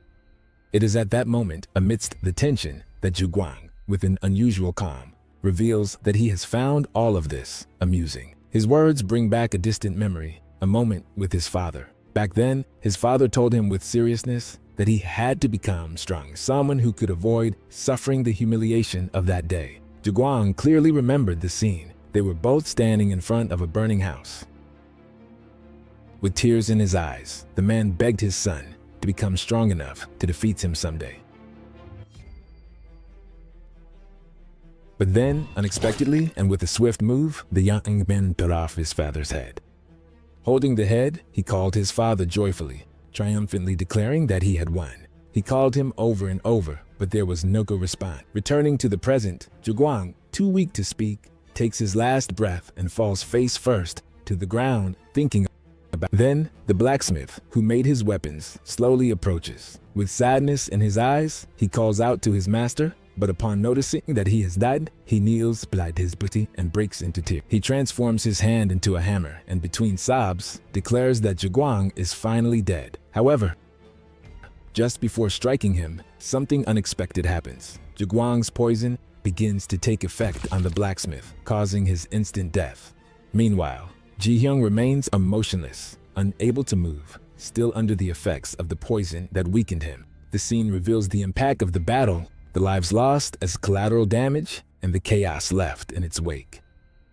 It is at that moment, amidst the tension, that Ju-gwang, with an unusual calm, reveals that he has found all of this amusing. His words bring back a distant memory, a moment with his father. Back then, his father told him with seriousness that he had to become strong, someone who could avoid suffering the humiliation of that day. Ju-gwang clearly remembered the scene. They were both standing in front of a burning house. With tears in his eyes, the man begged his son to become strong enough to defeat him someday. But then, unexpectedly and with a swift move, the young man cut off his father's head. Holding the head, he called his father joyfully, triumphantly declaring that he had won. He called him over and over, but there was no response. Returning to the present, Ju-gwang, too weak to speak, takes his last breath and falls face first to the ground, thinking about. Then, the blacksmith, who made his weapons, slowly approaches. With sadness in his eyes, he calls out to his master, but upon noticing that he has died, he kneels beside his booty and breaks into tears. He transforms his hand into a hammer and between sobs, declares that Ju-gwang is finally dead. However, just before striking him, something unexpected happens. Ju-gwang's poison begins to take effect on the blacksmith, causing his instant death. Meanwhile, Ji-hyung remains emotionless, unable to move, still under the effects of the poison that weakened him. The scene reveals the impact of the battle, the lives lost as collateral damage, and the chaos left in its wake.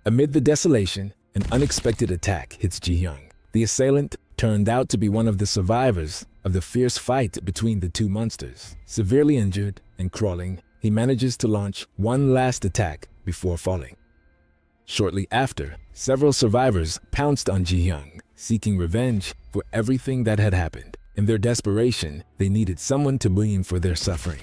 Amid the desolation, an unexpected attack hits Ji-hyung. The assailant turned out to be one of the survivors of the fierce fight between the two monsters. Severely injured and crawling, he manages to launch one last attack before falling. Shortly after, several survivors pounced on Ji-hyung, seeking revenge for everything that had happened. In their desperation, they needed someone to blame for their suffering.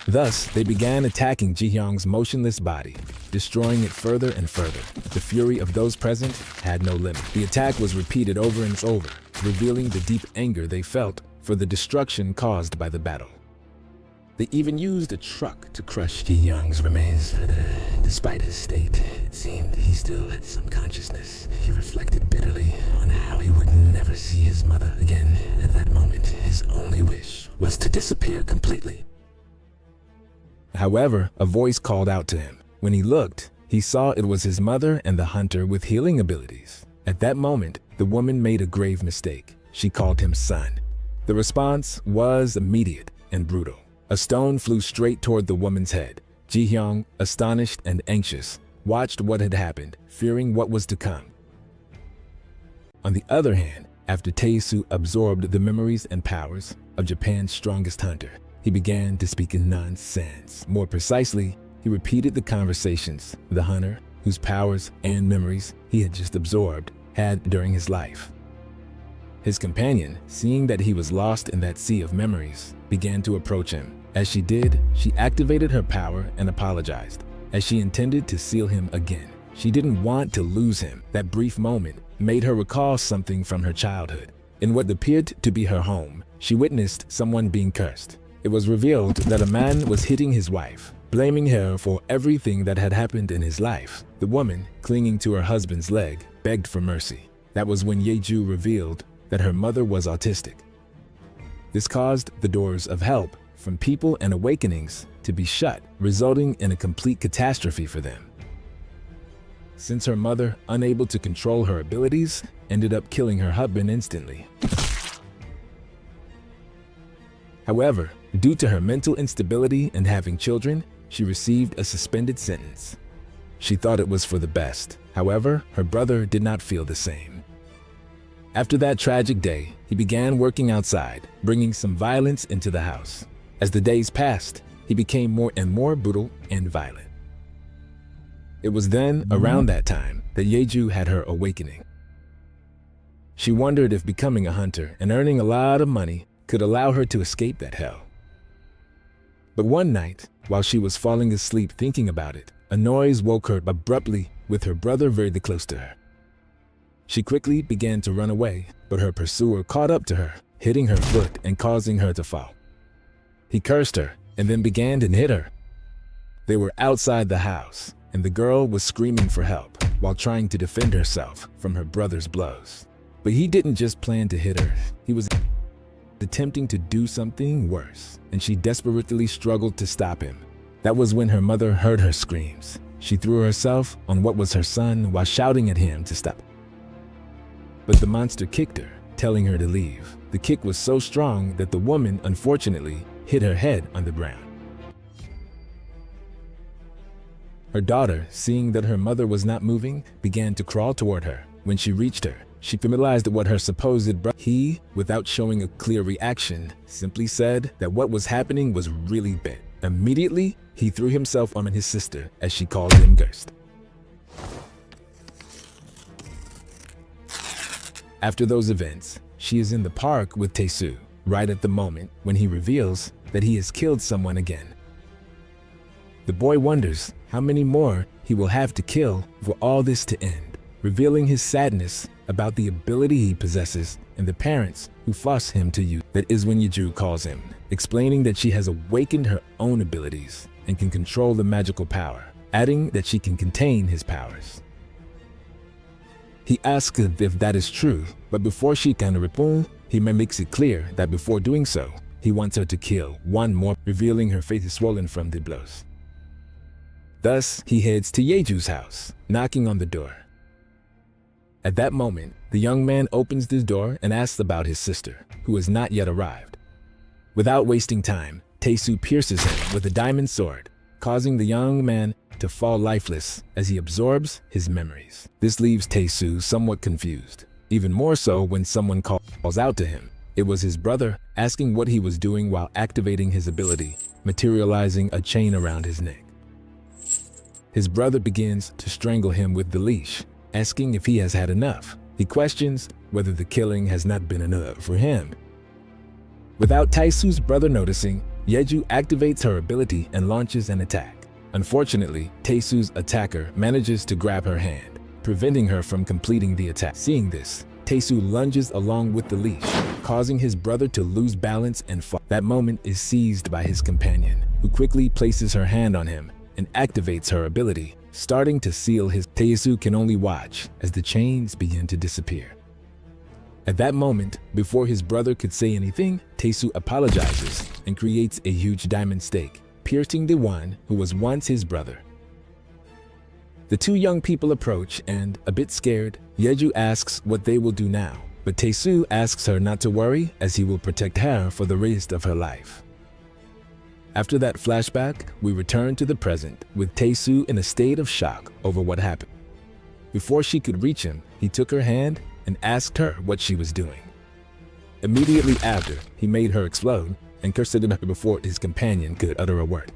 Thus, they began attacking Ji-hyung's motionless body, destroying it further and further. The fury of those present had no limit. The attack was repeated over and over, revealing the deep anger they felt for the destruction caused by the battle. They even used a truck to crush Ji Young's remains. Despite his state, it seemed he still had some consciousness. He reflected bitterly on how he would never see his mother again. At that moment, his only wish was to disappear completely. However, a voice called out to him. When he looked, he saw it was his mother and the hunter with healing abilities. At that moment, the woman made a grave mistake. She called him son. The response was immediate and brutal. A stone flew straight toward the woman's head. Ji Hyung, astonished and anxious, watched what had happened, fearing what was to come. On the other hand, after Tae-soo absorbed the memories and powers of Japan's strongest hunter, he began to speak in nonsense. More precisely, he repeated the conversations the hunter, whose powers and memories he had just absorbed, had during his life. His companion, seeing that he was lost in that sea of memories, began to approach him. As she did, she activated her power and apologized, as she intended to seal him again. She didn't want to lose him. That brief moment made her recall something from her childhood. In what appeared to be her home, she witnessed someone being cursed. It was revealed that a man was hitting his wife, blaming her for everything that had happened in his life. The woman, clinging to her husband's leg, begged for mercy. That was when Yeju revealed that her mother was autistic. This caused the doors of help from people and awakenings to be shut, resulting in a complete catastrophe for them. Since her mother, unable to control her abilities, ended up killing her husband instantly. However, due to her mental instability and having children, she received a suspended sentence. She thought it was for the best. However, her brother did not feel the same. After that tragic day, he began working outside, bringing some violence into the house. As the days passed, he became more and more brutal and violent. It was then, around that time, that Yeju had her awakening. She wondered if becoming a hunter and earning a lot of money could allow her to escape that hell. But one night, while she was falling asleep thinking about it, a noise woke her abruptly with her brother very close to her. She quickly began to run away, but her pursuer caught up to her, hitting her foot and causing her to fall. He cursed her and then began to hit her. They were outside the house, and the girl was screaming for help while trying to defend herself from her brother's blows. But he didn't just plan to hit her, he was attempting to do something worse, and she desperately struggled to stop him. That was when her mother heard her screams. She threw herself on what was her son while shouting at him to stop. But the monster kicked her, telling her to leave. The kick was so strong that the woman, unfortunately, hit her head on the ground. Her daughter, seeing that her mother was not moving, began to crawl toward her. When she reached her, she realized what her supposed brother, he, without showing a clear reaction, simply said that what was happening was really bad. Immediately, he threw himself on his sister as she called him cursed. After those events, she is in the park with Tae-soo, right at the moment when he reveals that he has killed someone again. The boy wonders how many more he will have to kill for all this to end, revealing his sadness about the ability he possesses and the parents who force him to use. That is when Yeju calls him, explaining that she has awakened her own abilities and can control the magical power, adding that she can contain his powers. He asks if that is true, but before she can respond, he makes it clear that before doing so, he wants her to kill one more, revealing her face is swollen from the blows. Thus, he heads to Yeju's house, knocking on the door. At that moment, the young man opens the door and asks about his sister, who has not yet arrived. Without wasting time, Tae-soo pierces him with a diamond sword, causing the young man to fall lifeless as he absorbs his memories. This leaves Tae-soo somewhat confused, even more so when someone calls out to him. It was his brother asking what he was doing while activating his ability, materializing a chain around his neck. His brother begins to strangle him with the leash, asking if he has had enough. He questions whether the killing has not been enough for him. Without Tae-soo's brother noticing, Yeju activates her ability and launches an attack. Unfortunately, Tae-soo's attacker manages to grab her hand, preventing her from completing the attack. Seeing this, Taesu lunges along with the leash, causing his brother to lose balance and fall. That moment is seized by his companion, who quickly places her hand on him and activates her ability, starting to seal his. Taesu can only watch as the chains begin to disappear. At that moment, before his brother could say anything, Taesu apologizes and creates a huge diamond stake, piercing the one who was once his brother. The two young people approach and, a bit scared, Yeju asks what they will do now, but Taesu asks her not to worry as he will protect her for the rest of her life. After that flashback, we return to the present with Taesu in a state of shock over what happened. Before she could reach him, he took her hand and asked her what she was doing. Immediately after, he made her explode and cursed her before his companion could utter a word.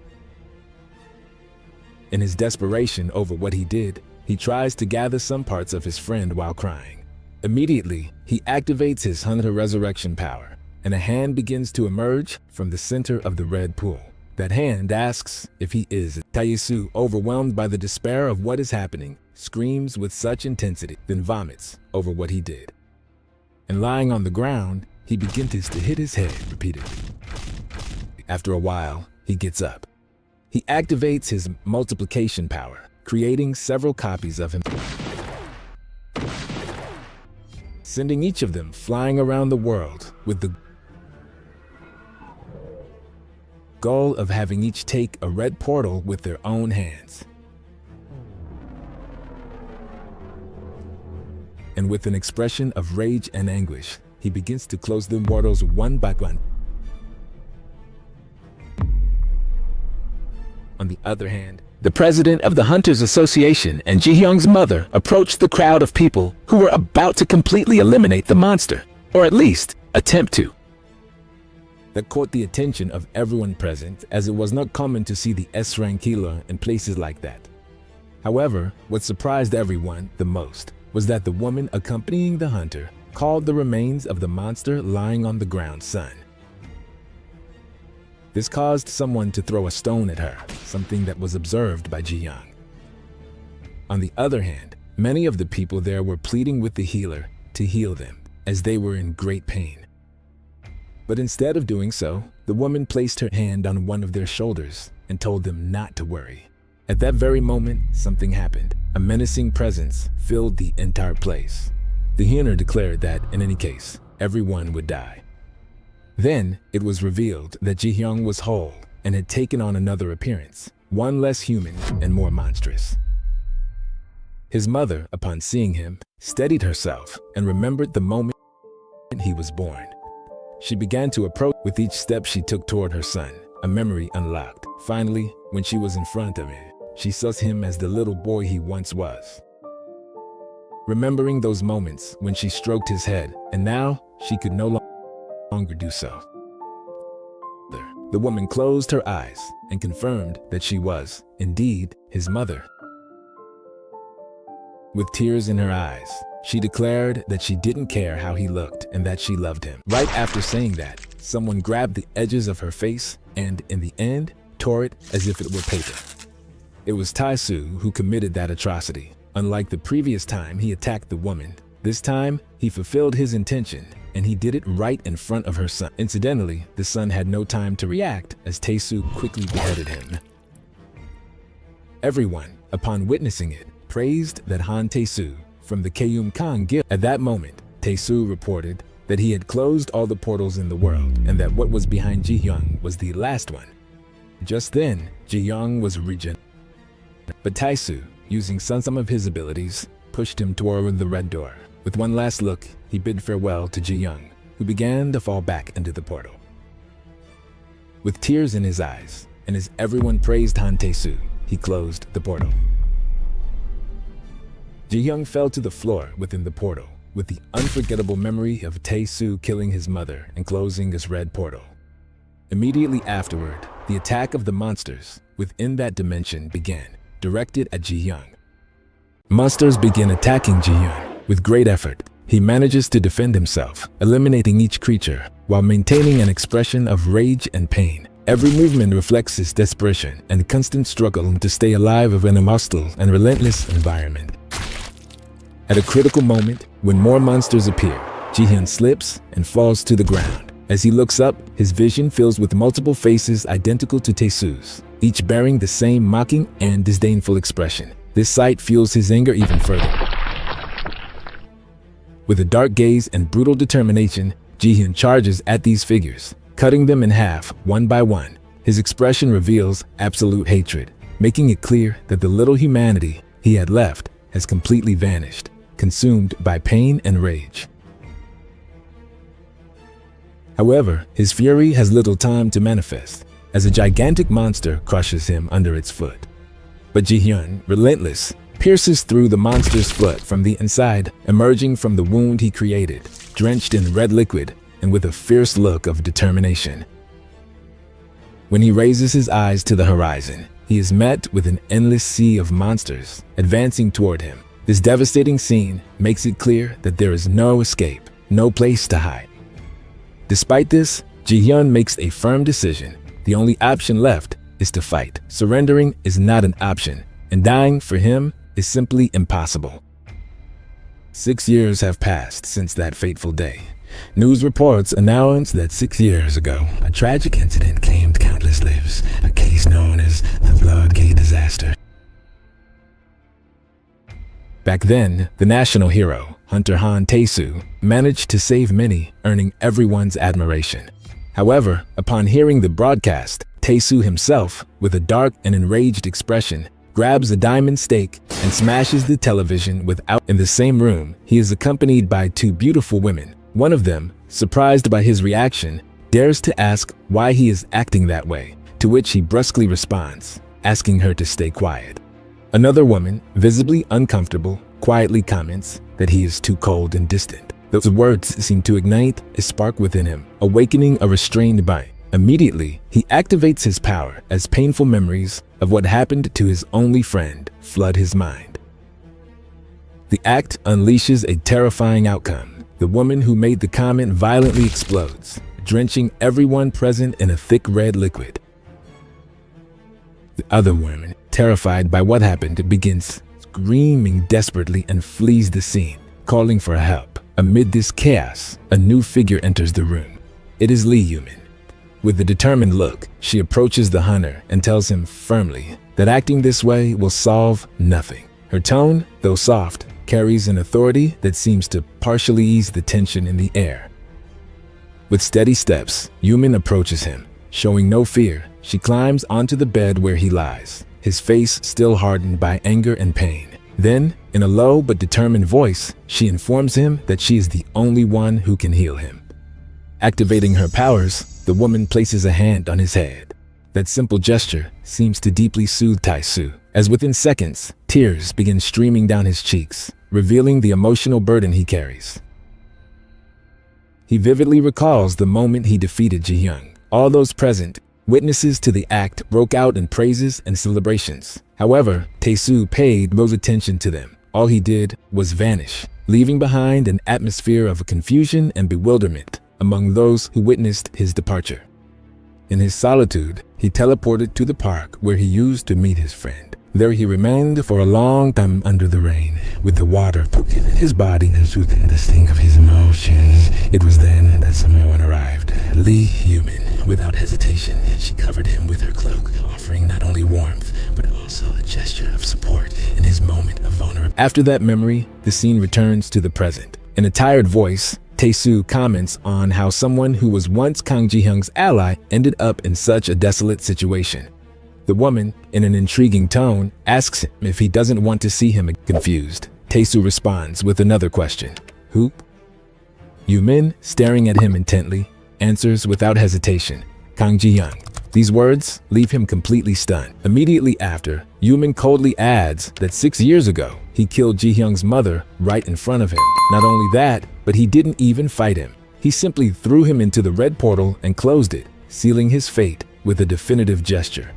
In his desperation over what he did, he tries to gather some parts of his friend while crying. Immediately, he activates his hunter resurrection power, and a hand begins to emerge from the center of the red pool. That hand asks if he is. Taesu, overwhelmed by the despair of what is happening, screams with such intensity, then vomits over what he did. And lying on the ground, he begins to hit his head repeatedly. After a while, he gets up. He activates his multiplication power, creating several copies of him, sending each of them flying around the world with the goal of having each take a red portal with their own hands. And with an expression of rage and anguish, he begins to close the portals one by one. On the other hand, The president of the Hunters Association and Ji-hyung's mother approached the crowd of people who were about to completely eliminate the monster, or at least attempt to. that caught the attention of everyone present, as it was not common to see the S-rank killer in places like that. However, what surprised everyone the most was that the woman accompanying the hunter called the remains of the monster lying on the ground son. This caused someone to throw a stone at her, something that was observed by Ji-hyung. On the other hand, many of the people there were pleading with the healer to heal them, as they were in great pain. But instead of doing so, the woman placed her hand on one of their shoulders and told them not to worry. At that very moment, something happened. A menacing presence filled the entire place. The healer declared that, in any case, everyone would die. Then, it was revealed that Ji-hyung was whole and had taken on another appearance, one less human and more monstrous. His mother, upon seeing him, steadied herself and remembered the moment he was born. She began to approach. With each step she took toward her son, a memory unlocked. Finally, when she was in front of him, she saw him as the little boy he once was. Remembering those moments when she stroked his head, and now she could no longer do so. The woman closed her eyes and confirmed that she was, indeed, his mother. With tears in her eyes, she declared that she didn't care how he looked and that she loved him. Right after saying that, someone grabbed the edges of her face and, in the end, tore it as if it were paper. It was Taesu who committed that atrocity. Unlike the previous time he attacked the woman, this time he fulfilled his intention, and he did it right in front of her son. Incidentally, the son had no time to react as Taesu quickly beheaded him. Everyone, upon witnessing it, praised that Han Taesu from the Keum Kang Guild. At that moment, Taesu reported that he had closed all the portals in the world and that what was behind Ji-hyung was the last one. Just then, Ji-hyung was regenerated. But Taesu, using some of his abilities, pushed him toward the red door. With one last look, he bid farewell to Ji-hyung, who began to fall back into the portal. With tears in his eyes, and as everyone praised Han Taesu, he closed the portal. Ji-hyung fell to the floor within the portal, with the unforgettable memory of Taesu killing his mother and closing his red portal. Immediately afterward, the attack of the monsters within that dimension began, directed at Ji-hyung. Monsters begin attacking Ji-hyung. With great effort, he manages to defend himself, eliminating each creature while maintaining an expression of rage and pain. Every movement reflects his desperation and constant struggle to stay alive in a hostile and relentless environment. At a critical moment, when more monsters appear, Jihyun slips and falls to the ground. As he looks up, his vision fills with multiple faces identical to Tae-soo's, each bearing the same mocking and disdainful expression. This sight fuels his anger even further. With a dark gaze and brutal determination, Jihyun charges at these figures, cutting them in half one by one. His expression reveals absolute hatred, making it clear that the little humanity he had left has completely vanished, consumed by pain and rage. However, his fury has little time to manifest, as a gigantic monster crushes him under its foot. But Jihyun, relentless, pierces through the monster's foot from the inside, emerging from the wound he created, drenched in red liquid and with a fierce look of determination. When he raises his eyes to the horizon, he is met with an endless sea of monsters advancing toward him. This devastating scene makes it clear that there is no escape, no place to hide. Despite this, Jihyun makes a firm decision. The only option left is to fight. Surrendering is not an option, and dying for him is simply impossible. 6 years have passed since that fateful day. News reports announce that 6 years ago, a tragic incident claimed countless lives, a case known as the Bloodgate disaster. Back then, the national hero, Hunter Han Tae-soo, managed to save many, earning everyone's admiration. However, upon hearing the broadcast, Tae-soo himself, with a dark and enraged expression, grabs a diamond stake and smashes the television without. In the same room, he is accompanied by 2 beautiful women. One of them, surprised by his reaction, dares to ask why he is acting that way, to which he brusquely responds, asking her to stay quiet. Another woman, visibly uncomfortable, quietly comments that he is too cold and distant. Those words seem to ignite a spark within him, awakening a restrained mind. Immediately, he activates his power as painful memories of what happened to his only friend flood his mind. The act unleashes a terrifying outcome. The woman who made the comment violently explodes, drenching everyone present in a thick red liquid. The other woman, terrified by what happened, begins screaming desperately and flees the scene, calling for help. Amid this chaos, a new figure enters the room. It is Lee Yumin. With a determined look, she approaches the hunter and tells him firmly that acting this way will solve nothing. Her tone, though soft, carries an authority that seems to partially ease the tension in the air. With steady steps, Yumin approaches him. Showing no fear, she climbs onto the bed where he lies, his face still hardened by anger and pain. Then, in a low but determined voice, she informs him that she is the only one who can heal him. Activating her powers, the woman places a hand on his head. That simple gesture seems to deeply soothe Tae-soo, as within seconds, tears begin streaming down his cheeks, revealing the emotional burden he carries. He vividly recalls the moment he defeated Jihyun. All those present, witnesses to the act, broke out in praises and celebrations. However, Tae-soo paid no attention to them. All he did was vanish, leaving behind an atmosphere of confusion and bewilderment among those who witnessed his departure. In his solitude, he teleported to the park where he used to meet his friend. There he remained for a long time under the rain, with the water poking in his body and soothing the sting of his emotions. It was then that someone arrived. Lee Yumin. Without hesitation, she covered him with her cloak, offering not only warmth, but also a gesture of support in his moment of vulnerability. After that memory, the scene returns to the present. In a tired voice, Tae-soo comments on how someone who was once Kang Ji-hyung's ally ended up in such a desolate situation. The woman, in an intriguing tone, asks him if he doesn't want to see him. Confused, Tae-soo responds with another question. Who? Yumin, staring at him intently, answers without hesitation, Kang Ji-hyung. These words leave him completely stunned. Immediately after, Yumin coldly adds that 6 years ago, he killed Ji-hyung's mother right in front of him. Not only that, but he didn't even fight him. He simply threw him into the red portal and closed it, sealing his fate with a definitive gesture.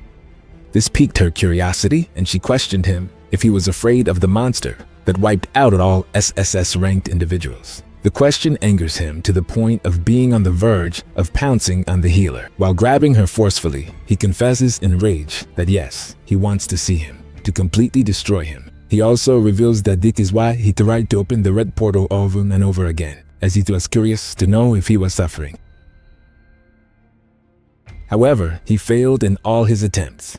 This piqued her curiosity, and she questioned him if he was afraid of the monster that wiped out all SSS-ranked individuals. The question angers him to the point of being on the verge of pouncing on the healer. While grabbing her forcefully, he confesses in rage that yes, he wants to see him, to completely destroy him. He also reveals that this is why he tried to open the red portal over and over again, as he was curious to know if he was suffering. However, he failed in all his attempts.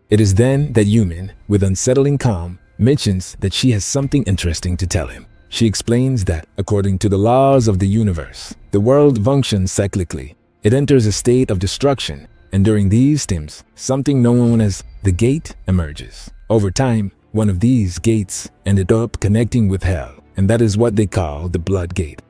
It is then that Yumin, with unsettling calm, mentions that she has something interesting to tell him. She explains that, according to the laws of the universe, the world functions cyclically. It enters a state of destruction, and during these times, something known as the gate emerges. Over time, one of these gates ended up connecting with hell, and that is what they call the Blood Gate.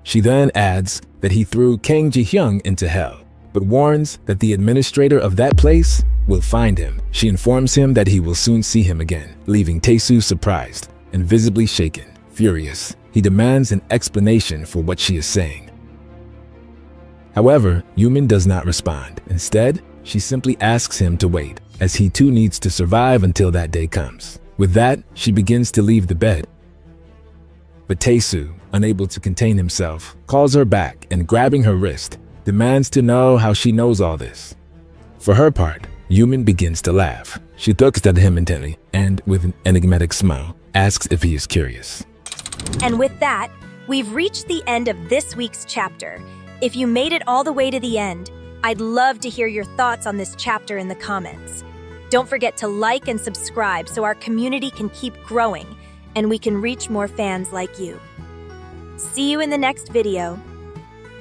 She then adds that he threw Kang Ji-hyung into hell, but warns that the administrator of that place will find him. She informs him that he will soon see him again, leaving Tae-soo surprised and visibly shaken. Furious, he demands an explanation for what she is saying. However, Yumin does not respond. Instead, she simply asks him to wait, as he too needs to survive until that day comes. With that, she begins to leave the bed. But Tae-soo, unable to contain himself, calls her back and, grabbing her wrist, demands to know how she knows all this. For her part, Yumin begins to laugh. She looks at him intently and, with an enigmatic smile, asks if he is curious. And with that, we've reached the end of this week's chapter. If you made it all the way to the end, I'd love to hear your thoughts on this chapter in the comments. Don't forget to like and subscribe so our community can keep growing and we can reach more fans like you. See you in the next video.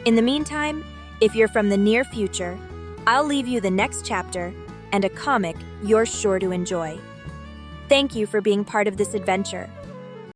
In the meantime, if you're from the near future, I'll leave you the next chapter and a comic you're sure to enjoy. Thank you for being part of this adventure.